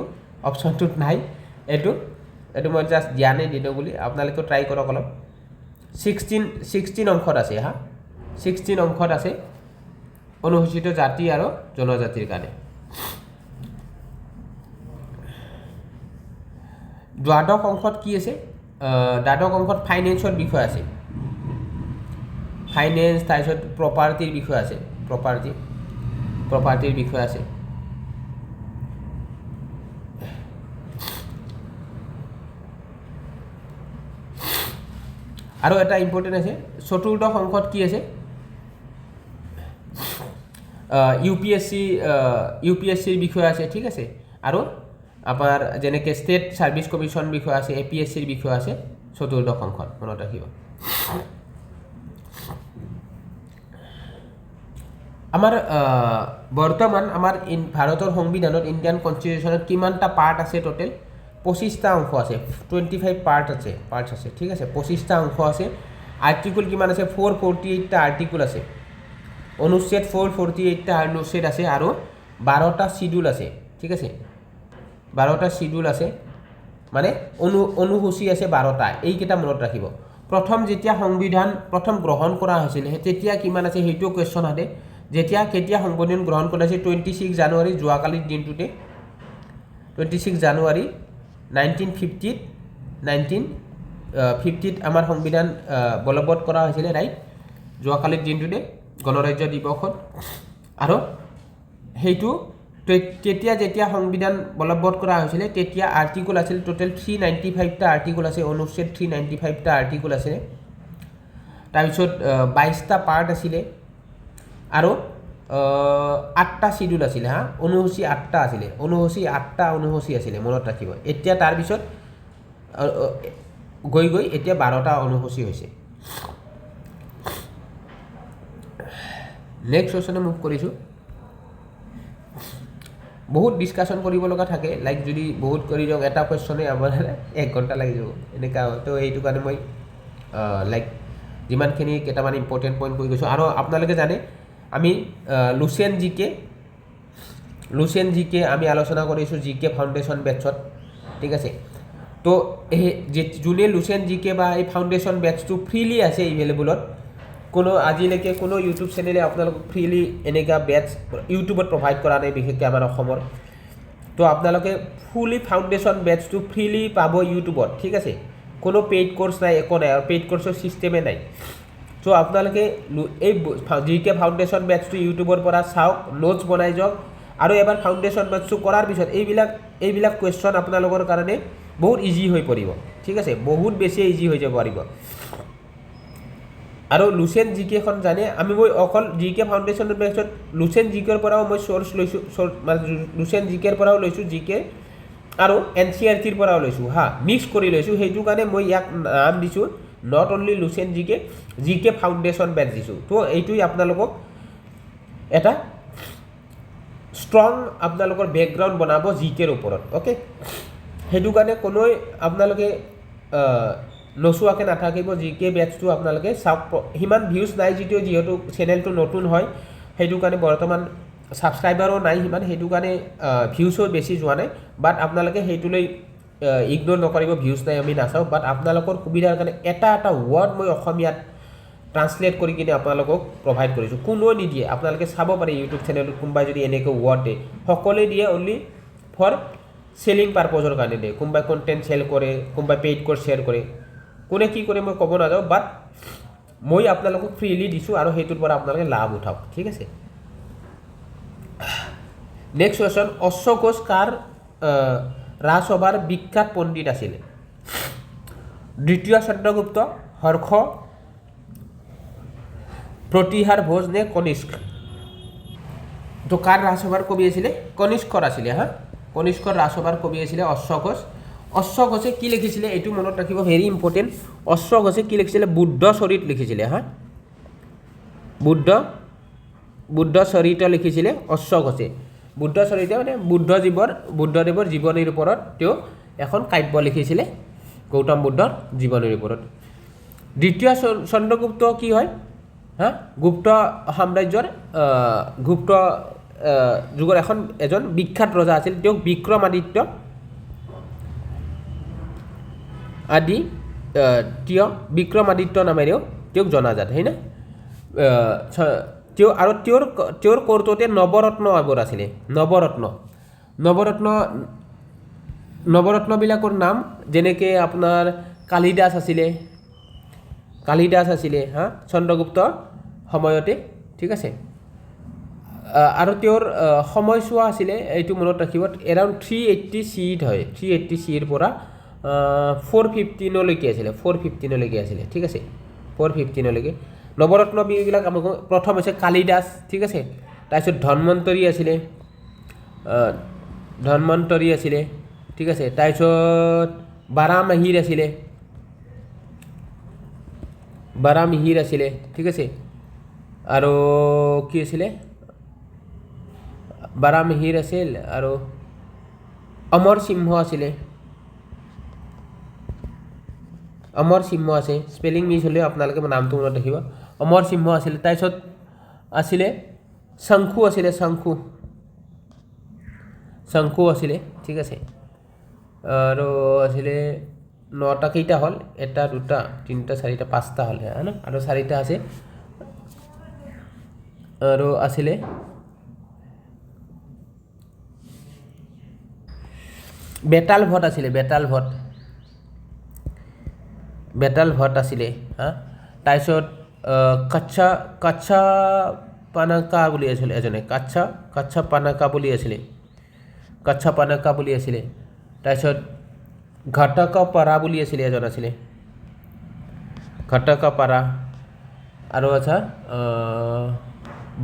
অপশ্যনটোত নাই এইটো মই জাষ্ট জ্ঞানে দিলোঁ বুলি আপোনালোকে ট্ৰাই কৰক অলপ 16 অংশত আছে হা 16 অংশত আছে অনুসূচিত জাতি আৰু জনজাতিৰ কাৰণে দ্বাদশ অংশত কি আছে দ্বাদশ অংশত ফাইনেন্সৰ বিষয় আছে ফাইনেন্স তাৰপিছত প্ৰপাৰ্টিৰ বিষয় আছে প্ৰপাৰ্টিৰ বিষয় আছে আৰু এটা ইম্পৰ্টেণ্ট আছে চতুৰ্দশ অংশত কি আছে ইউপিএসচিৰ বিষয় আছে ঠিক আছে আৰু আপোনাৰ যেনেকৈ ষ্টেট ছাৰ্ভিচ কমিশ্যন বিষয় আছে এপিএসচিৰ বিষয় আছে চতুৰ্দশ অংশত মনত ৰাখিব আমাৰ বৰ্তমান আমাৰ ভাৰতৰ সংবিধানত ইণ্ডিয়ান কনষ্টিটিউশ্যনত কিমানটা পাৰ্ট আছে টোটেল 25টা অংশ আছে 25 পাৰ্টছ আছে ঠিক আছে 25টা অংশ আছে আৰ্টিকল কিমান আছে 448টা আৰ্টিকল আছে অনুচ্ছেদ 448টা অনুচ্ছেদ আছে আৰু 12টা শিডিউল আছে ঠিক আছে 12টা শিডিউল আছে মানে অনুসূচী আছে 12টা এইকেইটা মনত ৰাখিব প্ৰথম যেতিয়া সংবিধান প্ৰথম গ্ৰহণ কৰা হৈছিল তেতিয়া কিমান আছে সেইটো কুৱেশ্যন আহে যেতিয়া কেতিয়া সংবিধান গ্ৰহণ কৰা হৈছে 26 জানুৱাৰী যোৱাকালিৰ দিনটোতে 26 জানুৱাৰী 1950 আমাৰ সংবিধান বলবৎ কৰা হৈছিলে ৰাইট যোৱাকালিৰ দিনটোতে গণৰাজ্য দিৱসত আৰু সেইটো তেতিয়া যেতিয়া সংবিধান বলবৎ কৰা হৈছিলে তেতিয়া আৰ্টিকল আছিল টোটেল 395টা আৰ্টিকল আছে অনুচ্ছেদ 395টা আৰ্টিকল আছে তাৰপিছত 22টা পাৰ্ট আছিলে আৰু 8টা শিডিউল আছিলে হা অনুসূচী 8টা আছিলে অনুসূচী আছিলে মনত ৰাখিব এতিয়া তাৰপিছত গৈ এতিয়া 12টা অনুসূচী হৈছে নেক্সট কুৱেশ্যনে মুভ কৰিছোঁ বহুত ডিছকাশ্যন কৰিব লগা থাকে লাইক যদি বহুত কৰি যাওক এটা কুৱেশ্যনে আমাৰ 1 ঘণ্টা লাগি যাব এনেকুৱা হয় তো এইটো কাৰণে মই লাইক যিমানখিনি কেইটামান ইম্পৰ্টেণ্ট পইণ্ট কৈ গৈছোঁ আৰু আপোনালোকে জানে আমি লুচেন জিকে আমি আলোচনা কৰিছোঁ জিকে ফাউণ্ডেশ্যন বেটছত ঠিক আছে তো যোনে লুচেন জিকে বা এই ফাউণ্ডেশ্যন বেটছটো ফ্ৰীলি আছে এভেইলেবলত কোনো আজিলৈকে কোনো ইউটিউব চেনেলে আপোনালোকক ফ্ৰীলি এনেকুৱা বেটছ ইউটিউবত প্ৰভাইড কৰা নাই বিশেষকৈ আমাৰ অসমৰ তো আপোনালোকে ফুলি ফাউণ্ডেশ্যন বেটছটো ফ্ৰীলি পাব ইউটিউবত ঠিক আছে কোনো পেইড কোৰ্চ নাই একো নাই আৰু পেইড কোৰ্চৰ চিষ্টেমে নাই তো আপোনালোকে এই জিকে ফাউণ্ডেশ্যন বেটছটো ইউটিউবৰ পৰা চাওক নোটছ বনাই যাওক আৰু এবাৰ ফাউণ্ডেশ্যন বেটছটো কৰাৰ পিছত এইবিলাক কুৱেশ্যন আপোনালোকৰ কাৰণে বহুত ইজি হৈ পৰিব ঠিক আছে বহুত বেছি ইজি হৈ যাব পাৰিব আৰু লুচেন জিকেখন জানে মই অকল জিকে ফাউণ্ডেশ্যন বেটছত লুচেন জিকেৰ পৰাও মই চ'ৰ্চ লৈছোঁ লুচেন জিকেৰ পৰাও লৈছোঁ জিকে আৰু NCERTৰ পৰাও লৈছোঁ হা মিক্স কৰি লৈছোঁ সেইটো কাৰণে মই ইয়াক নাম দিছোঁ নট অনলি লুচেন জিকে ফাউণ্ডেশ্যন বেটছ দিছোঁ তো এইটোৱে আপোনালোকক এটা ষ্ট্ৰং আপোনালোকৰ বেকগ্ৰাউণ্ড বনাব জিকেৰ ওপৰত অ'কে সেইটো কাৰণে কোনোৱে আপোনালোকে নোচোৱাকৈ নাথাকিব জিকে বেটছটো আপোনালোকে চাওক সিমান ভিউজ নাই যিহেতু চেনেলটো নতুন হয় সেইটো কাৰণে বৰ্তমান ছাবস্ক্ৰাইবাৰো নাই সিমান, সেইটো কাৰণে ভিউজো বেছি যোৱা নাই। বাট আপোনালোকে সেইটোলৈ ইগন'ৰ নকৰিব, ভিউজ নাই আমি নাচাওঁ। বাট আপোনালোকৰ সুবিধাৰ কাৰণে এটা ৱৰ্ড মই অসমীয়াত ট্ৰান্সলেট কৰি কিনে আপোনালোকক প্ৰভাইড কৰিছোঁ। কোনেও নিদিয়ে, আপোনালোকে চাব পাৰে ইউটিউব চেনেলত কোনোবাই যদি এনেকৈ ৱৰ্ড দিয়ে, সকলোৱে দিয়ে অনলি ফৰ চেলিং পাৰপজৰ কাৰণে দিয়ে। কোনোবাই কণ্টেণ্ট চেল কৰে, কোনোবাই পেইড ক'ৰ্ছ শ্বেয়াৰ কৰে, কোনে কি কৰে মই ক'ব নাযাওঁ। বাট মই আপোনালোকক ফ্ৰীলি দিছোঁ আৰু সেইটোৰ পৰা আপোনালোকে লাভ উঠাওক, ঠিক আছে। নেক্সট কুৱেশ্যন, অশ্ব ঘোষ কাৰ ৰাজসভাৰ বিখ্যাত পণ্ডিত আছিলে? দ্বিতীয় চন্দ্ৰগুপ্ত, হৰ্ষ, প্ৰতিহাৰ ভোজ নে কনিষ্ক? তো কাৰ ৰাজসভাৰ কবি আছিলে? কনিষ্কৰ আছিলে। হা, কনিষ্কৰ ৰাজসভাৰ কবি আছিলে অশ্ব ঘোষ। অশ্ব ঘোষে কি লিখিছিলে এইটো মনত ৰাখিব, ভেৰি ইম্পৰ্টেণ্ট। অশ্ব ঘোষে কি লিখিছিলে? বুদ্ধ চৰিত লিখিছিলে। হা, বুদ্ধ চৰিত লিখিছিলে অশ্ব ঘোষে। বুদ্ধ চৰিত মানে বুদ্ধদেৱৰ জীৱনীৰ ওপৰত তেওঁ এখন কাব্য লিখিছিলে, গৌতম বুদ্ধৰ জীৱনীৰ ওপৰত। দ্বিতীয় চন্দ্ৰগুপ্ত কি হয়? হা, গুপ্ত সাম্ৰাজ্যৰ গুপ্ত যুগৰ এজন বিখ্যাত ৰজা আছিল। তেওঁক বিক্ৰমাদিত্য নামেৰেও তেওঁক জনাজাত, হয়নে? তেওঁৰ কৰ্ততে নৱৰত্ন এবোৰ আছিলে। নৱৰত্নবিলাকৰ নাম যেনেকৈ আপোনাৰ কালিদাস আছিলে। হা, চন্দ্ৰগুপ্তৰ সময়তে, ঠিক আছে। আৰু তেওঁৰ সময়ছোৱা আছিলে, এইটো মনত ৰাখিব, এৰাউণ্ড 380 CE হয়। 380 CE পৰা 415লৈকে আছিলে, ঠিক আছে। 415লৈকে নৱৰত্নবিলাক আমাক প্ৰথম হৈছে কালিদাস, ঠিক আছে। তাৰপিছত ধন্বন্তৰী আছিলে, ঠিক আছে। তাৰপিছত বাৰামিহিৰ আছিলে, ঠিক আছে। আৰু কি আছিলে? বাৰামিহিৰ আছিল আৰু অমৰ সিংহ আছে। স্পেলিং মিছ হ'লেও আপোনালোকে নামটো মনত ৰাখিব। অমৰ সিংহ আছিলে। তাৰপিছত আছিলে শংকু আছিলে, ঠিক আছে। আৰু আছিলে 9টা, কেইটা হ'ল? 1, 2, 3, 4, 5টা হ'ল, আৰু 4টা আছে। আৰু আছিলে বেতাল ভট আছিলে। হা, তাৰপিছত কাচ্ছা পানাকা বুলি আছিলে এজনে, কাচ্ছা পানাকা বুলি আছিলে। তাৰপিছত ঘটকপাৰা বুলি আছিলে এজন আছিলে, ঘটকপাৰা। আৰু আচ্ছা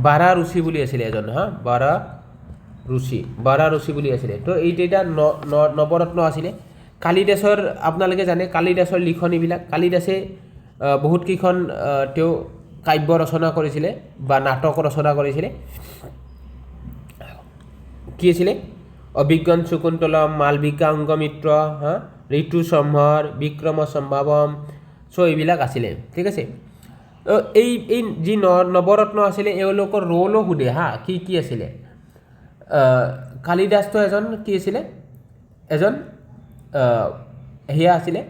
বাৰা ঋষি বুলি আছিলে এজন। হা, বাৰা ঋষি বুলি আছিলে। তো এইকেইটা নৱৰত্ন আছিলে। কালিদাসৰ আপোনালোকে জানে, কালিদাসৰ লিখনিবিলাক, কালিদাসে বহুতকেইখন তেওঁ কাব্য ৰচনা কৰিছিলে বা নাটক ৰচনা কৰিছিলে। কি আছিলে? অভিজ্ঞান শকুন্তলম, মালবিকা অংগমিত্ৰ, হা, ঋতু সম্ভাৰ, বিক্ৰম সম্ভাৱম, এইবিলাক আছিলে, ঠিক আছে। এই যি নৱৰত্ন আছিলে এওঁলোকৰ ৰোলো সোধে। হা, কি আছিলে? কালিদাসটো এজন কি আছিলে? এজন সেয়া আছিলে,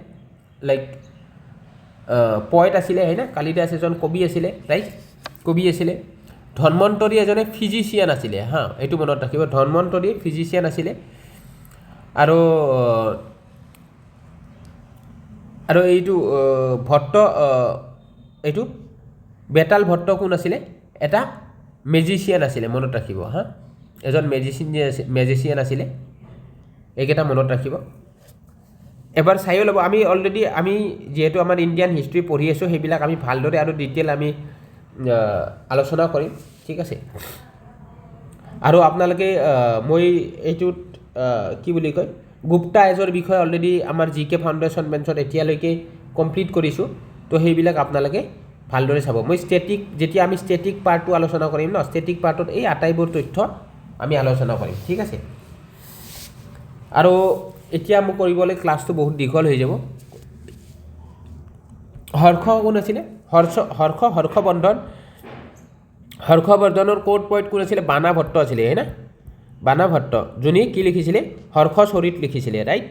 লাইক পয়েট আছিলে, হয়নে? কালিদাস এজন কবি আছিলে, ৰাইট, ধন্বন্তৰী এজনে ফিজিচিয়ান আছিলে। হা, এইটো মনত ৰাখিব, ধন্বন্তৰী ফিজিচিয়ান আছিলে। আৰু এইটো এইটো বেতাল ভট্ট কোন আছিলে? এটা মেজিচিয়ান আছিলে, মনত ৰাখিব। হা, এজন মেজিচিয়ান আছিলে। এইকেইটা মনত ৰাখিব। এবাৰ চাইও ল'ব। আমি যিহেতু আমাৰ ইণ্ডিয়ান হিষ্ট্ৰী পঢ়ি আছোঁ, সেইবিলাক আমি ভালদৰে আৰু ডিটেইল আমি আলোচনা কৰিম, ঠিক আছে। আৰু আপোনালোকে মই এইটোত কি বুলি কয়, গুপ্তা এজৰ বিষয়ে অলৰেডি আমাৰ GK ফাউণ্ডেশ্যন বেঞ্চত এতিয়ালৈকে কমপ্লিট কৰিছোঁ। তো সেইবিলাক আপোনালোকে ভালদৰে চাব। যেতিয়া আমি ষ্টেটিক পাৰ্টটো আলোচনা কৰিম ন, ষ্টেটিক পাৰ্টত এই আটাইবোৰ তথ্য আমি আলোচনা কৰিম, ঠিক আছে। আৰু এতিয়া মোক কৰিবলৈ ক্লাছটো বহুত দীঘল হৈ যাব। হৰ্ষ কোন আছিলে? হৰ্ষবৰ্ধন হৰ্ষবৰ্ধনৰ কোড পইণ্ট কোন আছিলে বাণাভট্ট আছিলে হয় না বাণাভট্ট যোনে কি লিখিছিলে হৰ্ষচৰিত লিখিছিলে ৰাইট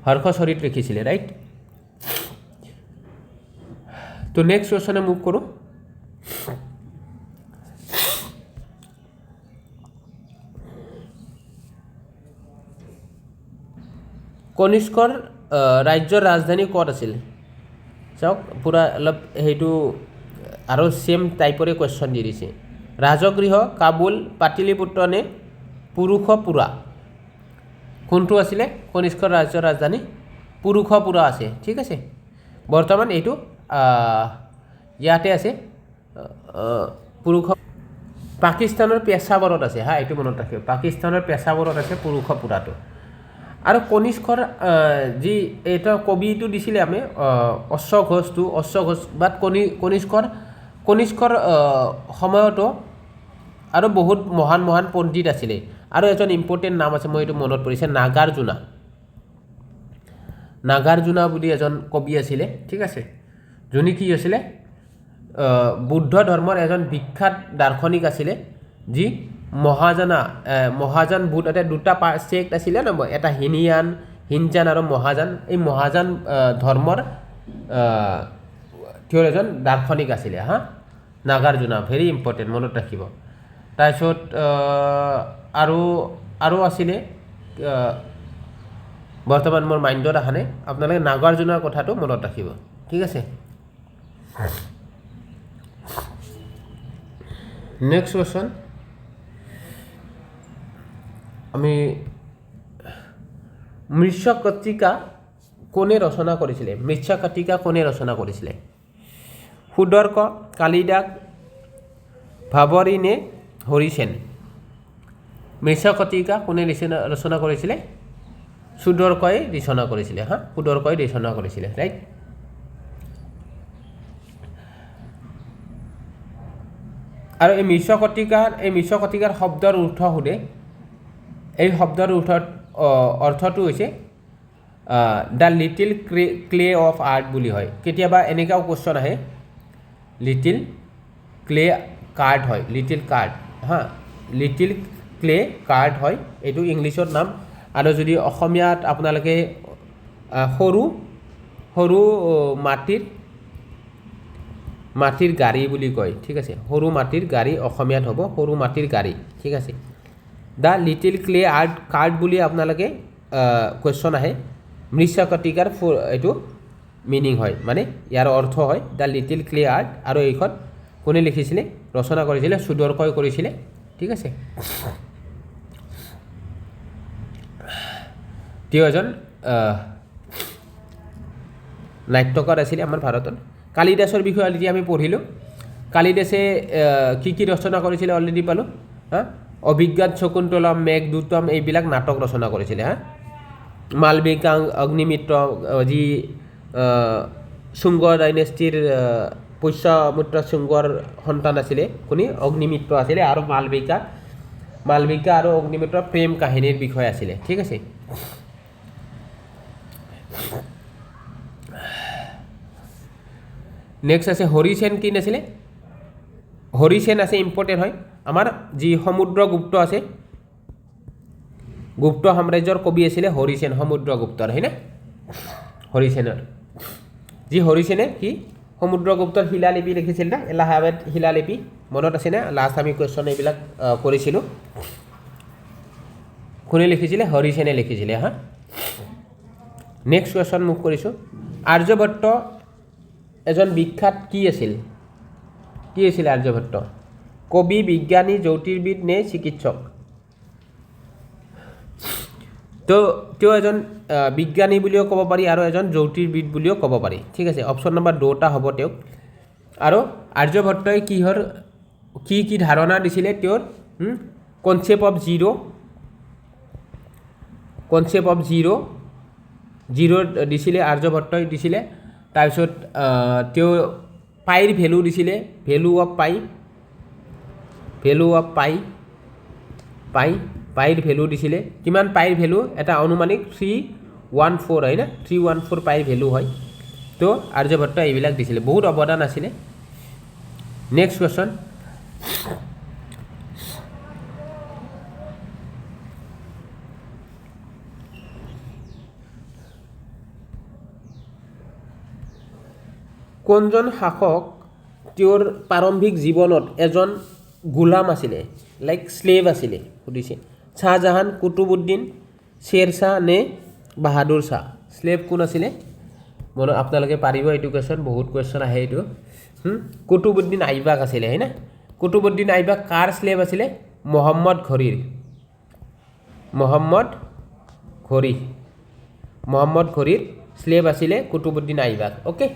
হৰ্ষচৰিত লিখিছিলে ৰাইট তো নেক্সট কুৱেশ্যনে মুভ কৰোঁ কনিষ্কৰ ৰাজ্যৰ ৰাজধানী ক'ত আছিল চাওক পূৰা অলপ সেইটো আৰু সেম টাইপৰে কুৱেশ্যন দি দিছে ৰাজগৃহ কাবুল পাটলিপুত্ৰ নে পুৰুষপুৰা কোনটো আছিলে কনিষ্কৰ ৰাজ্যৰ ৰাজধানী পুৰুষপুৰা আছে ঠিক আছে বৰ্তমান এইটো ইয়াতে আছে পুৰুষ পাকিস্তানৰ পেছাৱাৰত আছে হা এইটো মনত ৰাখিব পাকিস্তানৰ পেছাৱাৰত আছে পুৰুষপুৰাটো আৰু কনিষ্কৰ যি এটা কবিটো দিছিলে আমি অশ্ব ঘোষ বাট কনিষ্কৰ সময়তো আৰু বহুত মহান মহান পণ্ডিত আছিলে আৰু এজন ইম্পৰ্টেণ্ট নাম আছে মই এইটো মনত পৰিছে নাগাৰ্জুনা বুলি এজন কবি আছিলে ঠিক আছে যোনে কি আছিলে বুদ্ধ ধৰ্মৰ এজন বিখ্যাত দাৰ্শনিক আছিলে যি মহাযান বুধ এটা দুটা ছেক্ট আছিলে ন এটা হিনজান আৰু মহাযান এই মহাযান ধৰ্মৰ তেওঁৰ এজন দাৰ্শনিক আছিলে হা নাগাৰ্জুনা ভেৰি ইম্পৰ্টেণ্ট মনত ৰাখিব তাৰপিছত আৰু আছিলে বৰ্তমান মোৰ মাইণ্ডত অহা নাই আপোনালোকে নাগাৰ্জুনাৰ কথাটো মনত ৰাখিব ঠিক আছে নেক্সট কুৱেশ্যন আমি মৃচ্ছকটিকা কোনে ৰচনা কৰিছিলে সুদৰ্শ কালিদাস ভাৱৰী নে হৰিসেন মৃচ্ছকটিকা কোনে ৰচনা কৰিছিলে সুদৰ্শই ৰচনা কৰিছিলে ৰাইট আৰু এই মৃচ্ছকটিকাৰ শব্দৰ অৰ্থ সোধে এই শব্দৰ অৰ্থটো হৈছে the little clay of art বুলি হয় কেতিয়াবা এনেকুৱাও কুৱেশ্যন আহে লিটিল ক্লে কাৰ্ড হয় লিটিল ক্লে কাৰ্ড হয় এইটো ইংলিছত নাম আৰু যদি অসমীয়াত আপোনালোকে সৰু মাটিৰ গাড়ী বুলি কয় ঠিক আছে সৰু মাটিৰ গাড়ী অসমীয়াত হ'ব সৰু মাটিৰ গাড়ী ঠিক আছে the little clay art card বুলি আপোনালোকে কুৱেশ্যন আহে মৃচ্ছকটিকাৰ এইটো মিনিং হয় মানে ইয়াৰ অৰ্থ হয় দ্য লিটিল ক্লে আৰ্ট আৰু এইখন কোনে লিখিছিলে ৰচনা কৰিছিলে সুদৰ্শই কৰিছিলে ঠিক আছে তেওঁ এজন নাট্যকাৰ আছিলে আমাৰ ভাৰতত কালিদাসৰ বিষয়ে অলৰেডি আমি পঢ়িলোঁ কালিদাসে কি ৰচনা কৰিছিলে অলৰেডি পালোঁ হা অভিজ্ঞান শকুন্তলম মেঘদূতম এইবিলাক নাটক ৰচনা কৰিছিলে হা মালবিকা অগ্নিমিত্ৰ যি শুংগ ডাইনেষ্টিৰ পুষ্যমিত্ৰ শুংগৰ সন্তান আছিলে কোনে অগ্নিমিত্ৰ আছিলে আৰু মালবিকা আৰু অগ্নিমিত্ৰৰ প্ৰেম কাহিনীৰ বিষয়ে আছিলে ঠিক আছে নেক্সট আছে হৰিসেন কি নাছিলে হৰিসেন আছে ইম্পৰ্টেণ্ট হয় আমাৰ যি সমুদ্ৰগুপ্ত আছে গুপ্ত সাম্ৰাজ্যৰ কবি আছিলে হৰিসেন সমুদ্ৰগুপ্তৰ হয়নে হৰিসেনে কি সমুদ্ৰগুপ্তৰ শিলালিপি লিখিছিল না এলাহাবাদ শিলালিপি মনত আছে না লাষ্ট আমি কুৱেশ্যন এইবিলাক কৰিছিলোঁ কোনে লিখিছিলে হৰিসেনে লিখিছিলে হা নেক্সট কুৱেশ্যন মুভ কৰিছোঁ আৰ্যভট্ট এজন বিখ্যাত কি আছিল আৰ্যভট্ট কবি বিজ্ঞানী জ্যোতিৰ্বিদ নে চিকিৎসক তো তেওঁ এজন বিজ্ঞানী বুলিও ক'ব পাৰি আৰু এজন জ্যোতিৰ্বিদ বুলিও ক'ব পাৰি ঠিক আছে অপশ্যন নম্বৰ দুটা হ'ব তেওঁক আৰু আৰ্যভট্টই কি ধাৰণা দিছিলে তেওঁৰ কনচেপ্ট অফ জিৰ' দিছিলে আৰ্যভট্টই দিছিলে তাৰপিছত তেওঁ পাইৰ ভেলু দিছিলে ভেলু অফ পাইৰ ভেলু দিছিলে কিমান পাইৰ ভেলু এটা আনুমানিক 314 হয় না 314 পাইৰ ভেলু হয় তো আৰ্যভট্ট এইবিলাক দিছিলে বহুত অৱদান আছিলে নেক্সট কুৱেশ্যন কোনজন শাসক তেওঁৰ প্ৰাৰম্ভিক জীৱনত এজন গোলাম আছিলে লাইক স্লেভ আছিলে সুধিছে শাহজাহান কুতুবুদ্দিন শ্বেৰশ্বাহ নে বাহাদুৰ শ্বাহ স্লেভ কোন আছিলে মনত আপোনালোকে পাৰিব এইটো কুৱেশ্যন বহুত কুৱেশ্যন আহে এইটো কুতুবুদ্দিন আইবাক আছিলে হয় না কুতুবুদ্দিন আইবাক কাৰ স্লেভ আছিলে মহম্মদ ঘৰীৰ মহম্মদ ঘৰীৰ স্লেভ আছিলে কুতুবুদ্দিন আইবাক অ'কে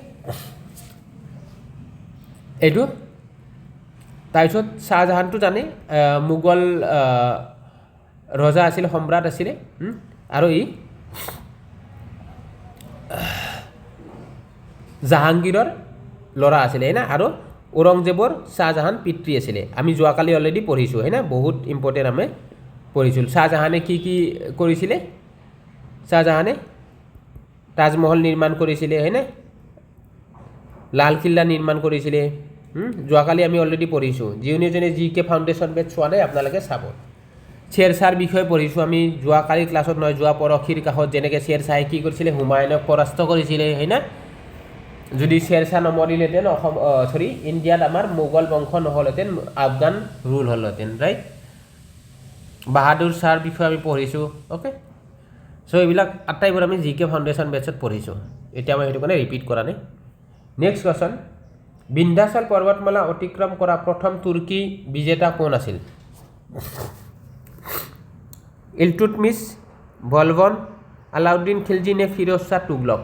এইটো তাৰপিছত শাহজাহানটো জানে মোগল ৰজা আছিল সম্ৰাট আছিলে আৰু ই জাহাংগীৰৰ ল'ৰা আছিলে হয় না আৰু ঔৰংজেবৰ শাহজাহান পিতৃ আছিলে আমি যোৱাকালি অলৰেডি পঢ়িছোঁ হয় না বহুত ইম্পৰ্টেণ্ট আমি পঢ়িছোঁ শাহজাহানে কি কি কৰিছিলে শাহজাহানে তাজমহল নিৰ্মাণ কৰিছিলে হয়নে লালকিল্লা নিৰ্মাণ কৰিছিলে যোৱাকালি আমি অলৰেডি পঢ়িছোঁ যিজনে GK ফাউণ্ডেশ্যন বেচ চোৱা নাই আপোনালোকে চাব শ্বেৰশ্বাহৰ বিষয়ে পঢ়িছোঁ আমি যোৱাকালি ক্লাছত নহয় যোৱা পৰহিৰ কাষত যেনেকৈ শ্বেৰশ্বাহে কি কৰিছিলে হুমায়ুনক পৰাস্ত কৰিছিলে হয় না যদি শ্বেৰশ্বাহ নমৰিলেহেঁতেন ইণ্ডিয়াত আমাৰ মোগল বংশ নহ'লহেঁতেন আফগান ৰুল হ'লহেঁতেন ৰাইট বাহাদুৰ শ্বাহৰ বিষয়ে আমি পঢ়িছোঁ অ'কে চ' এইবিলাক আটাইবোৰ আমি GK ফাউণ্ডেশ্যন বেচত পঢ়িছোঁ এতিয়া মই সেইটো কাৰণে ৰিপিট কৰা নাই নেক্সট কুৱেশ্যন বিন্ধ্যাচল পৰ্বতমালা অতিক্ৰম কৰা প্ৰথম তুৰ্কী বিজেতা কোন আছিল ইলটুটমিছ বলবন আলাউদ্দিন খিলজি নে ফিৰোজ শ্বাহ তুগলক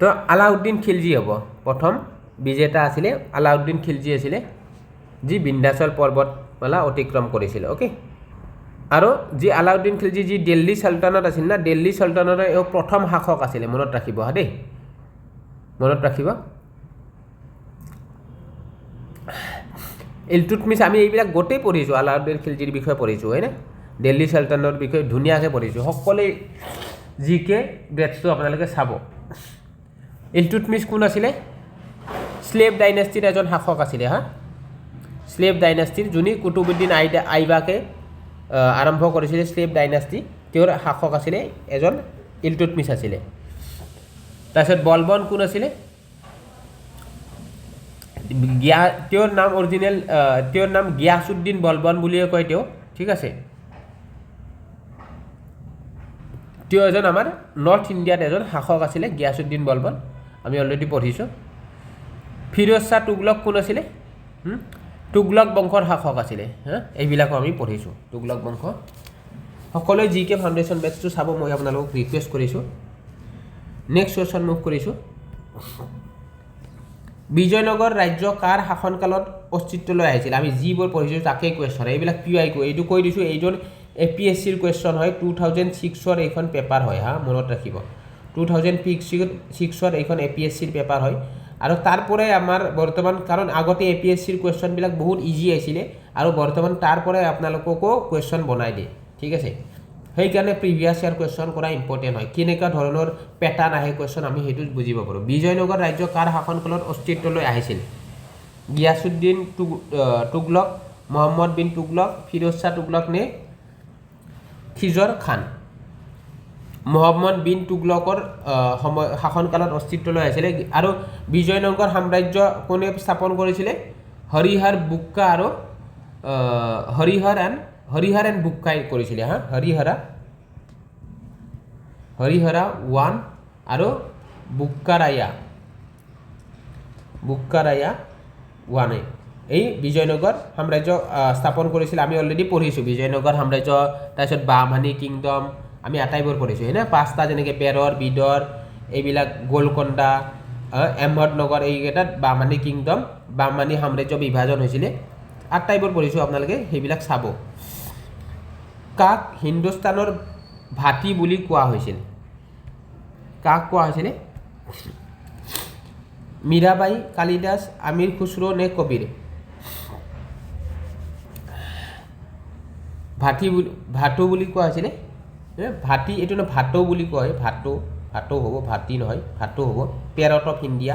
তো আলাউদ্দিন খিলজি হ'ব প্ৰথম বিজেতা আছিলে আলাউদ্দিন খিলজি আছিলে যি বিন্ধ্যাচল পৰ্বতমালা অতিক্ৰম কৰিছিল অ'কে আৰু যি আলাউদ্দিন খিলজি যি দিল্লী চলতানত আছিল না দিল্লী চলতানৰ এওঁ প্ৰথম শাসক আছিলে মনত ৰাখিব হা দেই মনত ৰাখিব ইলটুটমিছ আমি এইবিলাক গোটেই পঢ়িছোঁ আলাউদ্দিন খিলজিৰ বিষয়ে পঢ়িছোঁ হয়নে দিল্লী চলতানৰ বিষয়ে ধুনীয়াকৈ পঢ়িছোঁ সকলোৱে GK বেচটো আপোনালোকে চাব ইলটুটমিছ কোন আছিলে স্লেভ ডাইনেষ্টিৰ এজন শাসক আছিলে হা স্লেভ ডাইনেষ্টিৰ যোনে কুতুবুদ্দিন আইবাকে আৰম্ভ কৰিছিলে স্লেভ ডাইনেষ্টি তেওঁৰ শাসক আছিলে এজন ইলটুটমিছ আছিলে তাৰপিছত বলবন কোন আছিলে তেওঁৰ নাম অৰিজিনেল তেওঁৰ নাম গিয়াছুদ্দিন বলবন বুলিয়ে কয় তেওঁ ঠিক আছে তেওঁ এজন আমাৰ নৰ্থ ইণ্ডিয়াত এজন শাসক আছিলে গিয়াছুদ্দিন বলবন আমি অলৰেডি পঢ়িছোঁ ফিৰোজ শ্বাহ তুগলক কোন আছিলে তুগলক বংশৰ শাসক আছিলে হা এইবিলাকো আমি পঢ়িছোঁ তুগলক বংশ সকলোৱে GK ফাউণ্ডেশ্যন বেচটো চাব মই আপোনালোকক ৰিকুৱেষ্ট কৰিছোঁ নেক্সট কুৱেশ্যন মুভ কৰিছোঁ বিজয়নগৰ ৰাজ্য কাৰ শাসনকালত অস্তিত্বলৈ আহিছিল আমি যিবোৰ পঢ়িছোঁ তাকেই কুৱেশ্যন এইবিলাক PY এইটো কৈ দিছোঁ এইজন APSCৰ কুৱেশ্যন হয় 2006ৰ এইখন পেপাৰ হয় হা মনত ৰাখিব 2006ৰ এইখন APSCৰ পেপাৰ হয় আৰু তাৰপৰাই আমাৰ বৰ্তমান কাৰণ আগতে APSCৰ কুৱেশ্যনবিলাক বহুত ইজি আছিলে আৰু বৰ্তমান তাৰপৰাই আপোনালোককো কুৱেশ্যন বনাই দিয়ে ঠিক আছে সেইকাৰণে প্ৰিভিয়াছ ইয়াৰ কুৱেশ্যন কৰা ইম্পৰ্টেণ্ট হয় কেনেকুৱা ধৰণৰ পেটাৰ্ণ আহে কুৱেশ্যন আমি সেইটো বুজিব পাৰোঁ বিজয়নগৰ ৰাজ্য কাৰ শাসনকালত অস্তিত্বলৈ আহিছিল গিয়াছুদ্দিন তুগলক মহম্মদ বিন তুগলক ফিৰোজ শ্বাহ তুগলক নে খিজৰ খান মহম্মদ বিন তুগলকৰ শাসনকালত অস্তিত্বলৈ আহিছিলে আৰু বিজয়নগৰ সাম্ৰাজ্য কোনে স্থাপন কৰিছিলে হৰিহৰ বুক্কা আৰু হৰিহৰ এণ্ড বুক্কাই কৰিছিলে হা হৰিহৰা 1 আৰু বুক্কাৰায়া 1 এই বিজয়নগৰ সাম্ৰাজ্য স্থাপন কৰিছিল আমি অলৰেডি পঢ়িছোঁ বিজয়নগৰ সাম্ৰাজ্য তাৰপিছত বামহানী কিংডম আমি আটাইবোৰ পঢ়িছোঁ হয় না পাঁচটা যেনেকৈ বেৰৰ বিদৰ এইবিলাক গোলকণ্ডা আহমদনগৰ এইকেইটাত বামহানী কিংডম বামহানী সাম্ৰাজ্য বিভাজন হৈছিলে আটাইবোৰ পঢ়িছোঁ আপোনালোকে সেইবিলাক চাব কাক হিন্দুস্তানৰ ভাটি বুলি কোৱা হৈছিল কাক কোৱা হৈছিলে মীৰাবাই কালিদাস আমিৰ খুচৰো নে কবিৰ ভাটু বুলি কোৱা হৈছিলে ভাটি এইটো ভাটৌ বুলি কোৱা হয় ভাটৌ হ'ব ভাটি নহয় ভাটৌ হ'ব parrot of India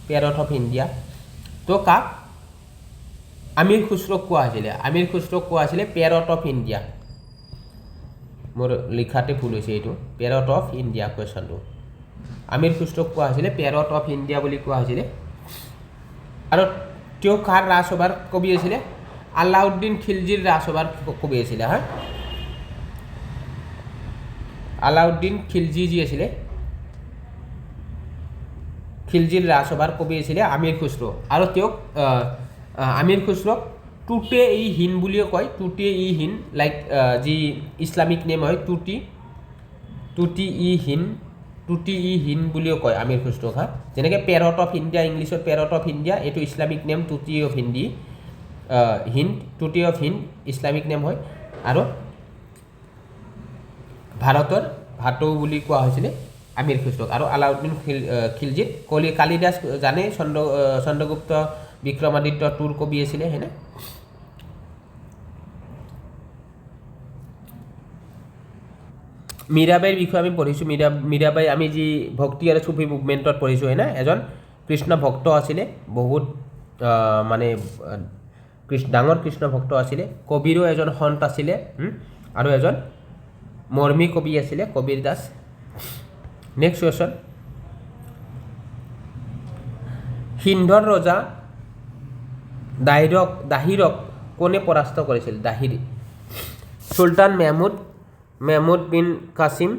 parrot of India তো কাক আমিৰ খুচৰক কোৱা হৈছিলে আমিৰ খুচৰক কোৱা হৈছিলে পেৰট অফ ইণ্ডিয়া মোৰ লিখাতে ভুল হৈছে এইটো পেৰট অফ ইণ্ডিয়া কুৱেশ্যনটো আমিৰ খুচৰক কোৱা হৈছিলে পেৰট অফ ইণ্ডিয়া বুলি কোৱা হৈছিলে আৰু তেওঁ কাৰ ৰাজসভাৰ কবি আছিলে আলাউদ্দিন খিলজিৰ ৰাজসভাৰ কবি আছিলে হা আলাউদ্দিন খিলজি যি আছিলে খিলজিৰ ৰাজসভাৰ কবি আছিলে আমিৰ খুচৰ আৰু তেওঁক আমিৰ খুচৰক টুটে ই হিন্দ বুলিও কয় টুটে ই হিন্দ লাইক যি ইছলামিক নেম হয় টুটি ই হিন্দ বুলিও কয় আমিৰ খুচৰক হা যেনেকৈ পেৰট অফ ইণ্ডিয়া ইংলিছত পেৰট অফ ইণ্ডিয়া এইটো ইছলামিক নেম টুটি অফ হিন্দ টুটি অফ হিন্দ ইছলামিক নেম হয় আৰু ভাৰতৰ ভাটৌ বুলি কোৱা হৈছিলে আমিৰ খুচৰক আৰু আলাউদ্দিন খিলজিত কালিদাস জানে চন্দ্ৰগুপ্ত বিক্ৰমাদিত্য টুৰ কবি আছিলে হয়নে মীৰাবাইৰ বিষয়ে আমি পঢ়িছোঁ মীৰাবাই আমি যি ভক্তি আৰু চুফি মুভমেণ্টত পঢ়িছোঁ হয় না এজন কৃষ্ণ ভক্ত আছিলে বহুত মানে ডাঙৰ কৃষ্ণ ভক্ত আছিলে কবিৰো এজন সন্ত আছিলে আৰু এজন মৰ্মী কবি আছিলে কবিৰ দাস নেক্সট কুৱেশ্যন সিন্ধৰ ৰজা দাহিৰক কোনে পৰাস্ত কৰিছিল দাহিৰী চুলতান মেহমুদ বিন কাছিম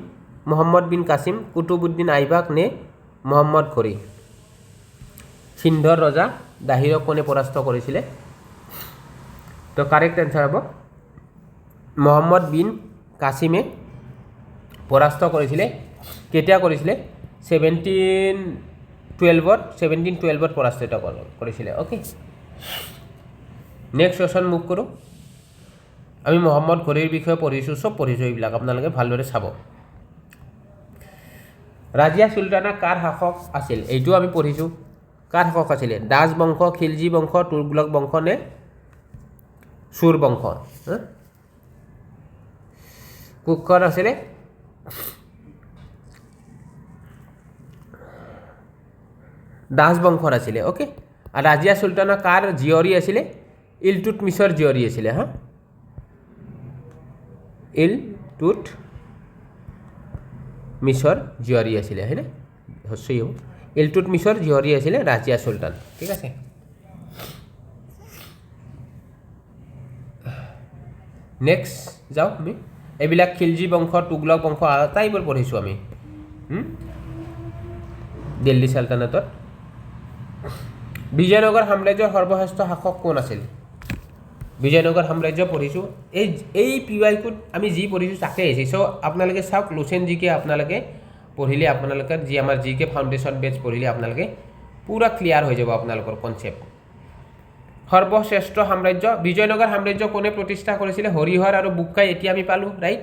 মহম্মদ বিন কাছিম কুতুবুদ্দিন আইবাক নে মহম্মদ ঘৰী সিন্ধৰ ৰজা দাহিৰক কোনে পৰাস্ত কৰিছিলে তো কাৰেক্ট এনচাৰ হ'ব মহম্মদ বিন কাছিমে পৰাস্ত কৰিছিলে কেতিয়া কৰিছিলে 1712 পৰাস্ত কৰিছিলে অ'কে নেক্সট কুৱেশ্যন মুভ কৰোঁ আমি মহম্মদ ঘৰীৰ বিষয়ে পঢ়িছোঁ চব পঢ়িছোঁ এইবিলাক আপোনালোকে ভালদৰে চাব ৰাজিয়া চুলতানা কাৰ শাসক আছিল এইটো আমি পঢ়িছোঁ কাৰ শাসক আছিলে দাস বংশ খিলজি বংশ তুগলক বংশ নে চুৰ বংশ কোন আছিলে দাস বংশৰ আছিলে অ'কে আৰু ৰাজিয়া চুলতানা কাৰ জীয়ৰী আছিলে ইলটুটমিছৰ জীয়ৰী আছিলে হা ইলটুটমিছৰ জীয়ৰী আছিলে হয়নে ইলটুটমিছৰ জীয়ৰী আছিলে ৰাজিয়া চুলতান ঠিক আছে নেক্সট যাওঁ আমি এইবিলাক খিলজি বংশ তুগলক বংশ আটাইবোৰ পঢ়িছোঁ আমি দিল্লী চালতানাতত বিজয়নগৰ সাম্ৰাজ্যৰ সৰ্বশ্ৰেষ্ঠ শাসক কোন আছিল বিজয়নগৰ সাম্ৰাজ্য পঢ়িছোঁ এই PYQত আমি যি পঢ়িছোঁ তাকে আহিছে চ' আপোনালোকে চাওক লুচেন জিকে আপোনালোকে পঢ়িলে আপোনালোকে যি আমাৰ জিকে ফাউণ্ডেশ্যন বেচ পঢ়িলে আপোনালোকে পুৰা ক্লিয়াৰ হৈ যাব আপোনালোকৰ কনচেপ্ট সৰ্বশ্ৰেষ্ঠ সাম্ৰাজ্য বিজয়নগৰ সাম্ৰাজ্য কোনে প্ৰতিষ্ঠা কৰিছিলে হৰিহৰ আৰু বুক্কাই এতিয়া আমি পালোঁ ৰাইট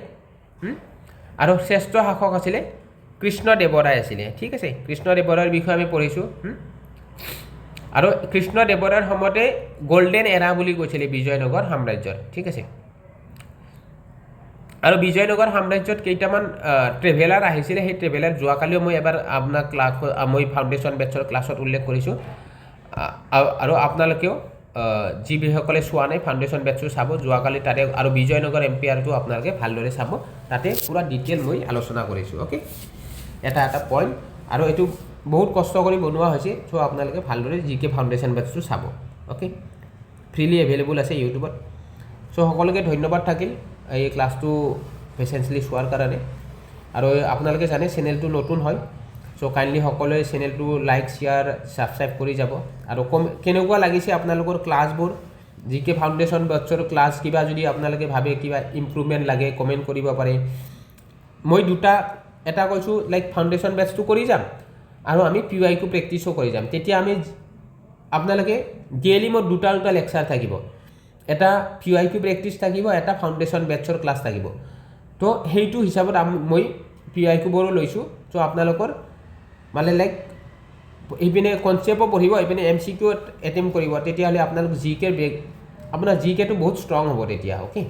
আৰু শ্ৰেষ্ঠ শাসক আছিলে কৃষ্ণদেৱৰায় আছিলে ঠিক আছে কৃষ্ণদেৱৰায়ৰ বিষয়ে আমি পঢ়িছোঁ আৰু কৃষ্ণদেৱৰায়ৰ সময়তে গোল্ডেন এৰা বুলি কৈছিলে বিজয়নগৰ সাম্ৰাজ্যৰ ঠিক আছে আৰু বিজয়নগৰ সাম্ৰাজ্যত কেইটামান ট্ৰেভেলাৰ আহিছিলে সেই ট্ৰেভেলাৰ যোৱাকালিও মই এবাৰ আপোনাক মই ফাউণ্ডেশ্যন বেটছৰ ক্লাছত উল্লেখ কৰিছোঁ আৰু আপোনালোকেও যিসকলে চোৱা নাই ফাউণ্ডেশ্যন বেটছটো চাব যোৱাকালি তাতে আৰু বিজয়নগৰ এম্পায়াৰটো আপোনালোকে ভালদৰে চাব তাতে পুৰা ডিটেইল মই আলোচনা কৰিছোঁ অ'কে এটা পইণ্ট আৰু এইটো বহুত কষ্ট কৰি বনোৱা হৈছে চ' আপোনালোকে ভালদৰে জিকে ফাউণ্ডেশ্যন বেটছটো চাব অ'কে ফ্ৰীলি এভেইলেবল আছে ইউটিউবত চ' সকলোকে ধন্যবাদ থাকিল এই ক্লাছটো পেচেঞ্চলি চোৱাৰ কাৰণে আৰু আপোনালোকে জানে চেনেলটো নতুন হয় চ' কাইণ্ডলি সকলোৱে চেনেলটো লাইক শ্বেয়াৰ ছাবস্ক্ৰাইব কৰি যাব আৰু কেনেকুৱা লাগিছে আপোনালোকৰ ক্লাছবোৰ জিকে ফাউণ্ডেশ্যন বেটছৰ ক্লাছ কিবা যদি আপোনালোকে ভাবে কিবা ইম্প্ৰুভমেণ্ট লাগে কমেণ্ট কৰিব পাৰে মই এটা কৈছোঁ লাইক ফাউণ্ডেশ্যন বেটছটো কৰি যাম আৰু আমি PYQ প্ৰেক্টিছো কৰি যাম তেতিয়া আমি আপোনালোকে ডেইলি মোৰ দুটা লেকচাৰ থাকিব এটা PYQ প্ৰেক্টিছ থাকিব এটা ফাউণ্ডেশ্যন বেটছৰ ক্লাছ থাকিব তো সেইটো হিচাপত মই PYQবোৰো লৈছোঁ চ' আপোনালোকৰ মানে লাইক এইপিনে কনচেপ্টো পঢ়িব এইপিনে MCQ এটেম্প কৰিব তেতিয়াহ'লে আপোনালোক আপোনাৰ জিকেটো বহুত ষ্ট্ৰং হ'ব তেতিয়া অ'কে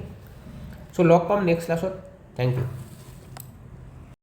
চ' লগ পাম নেক্সট ক্লাছত থেংক ইউ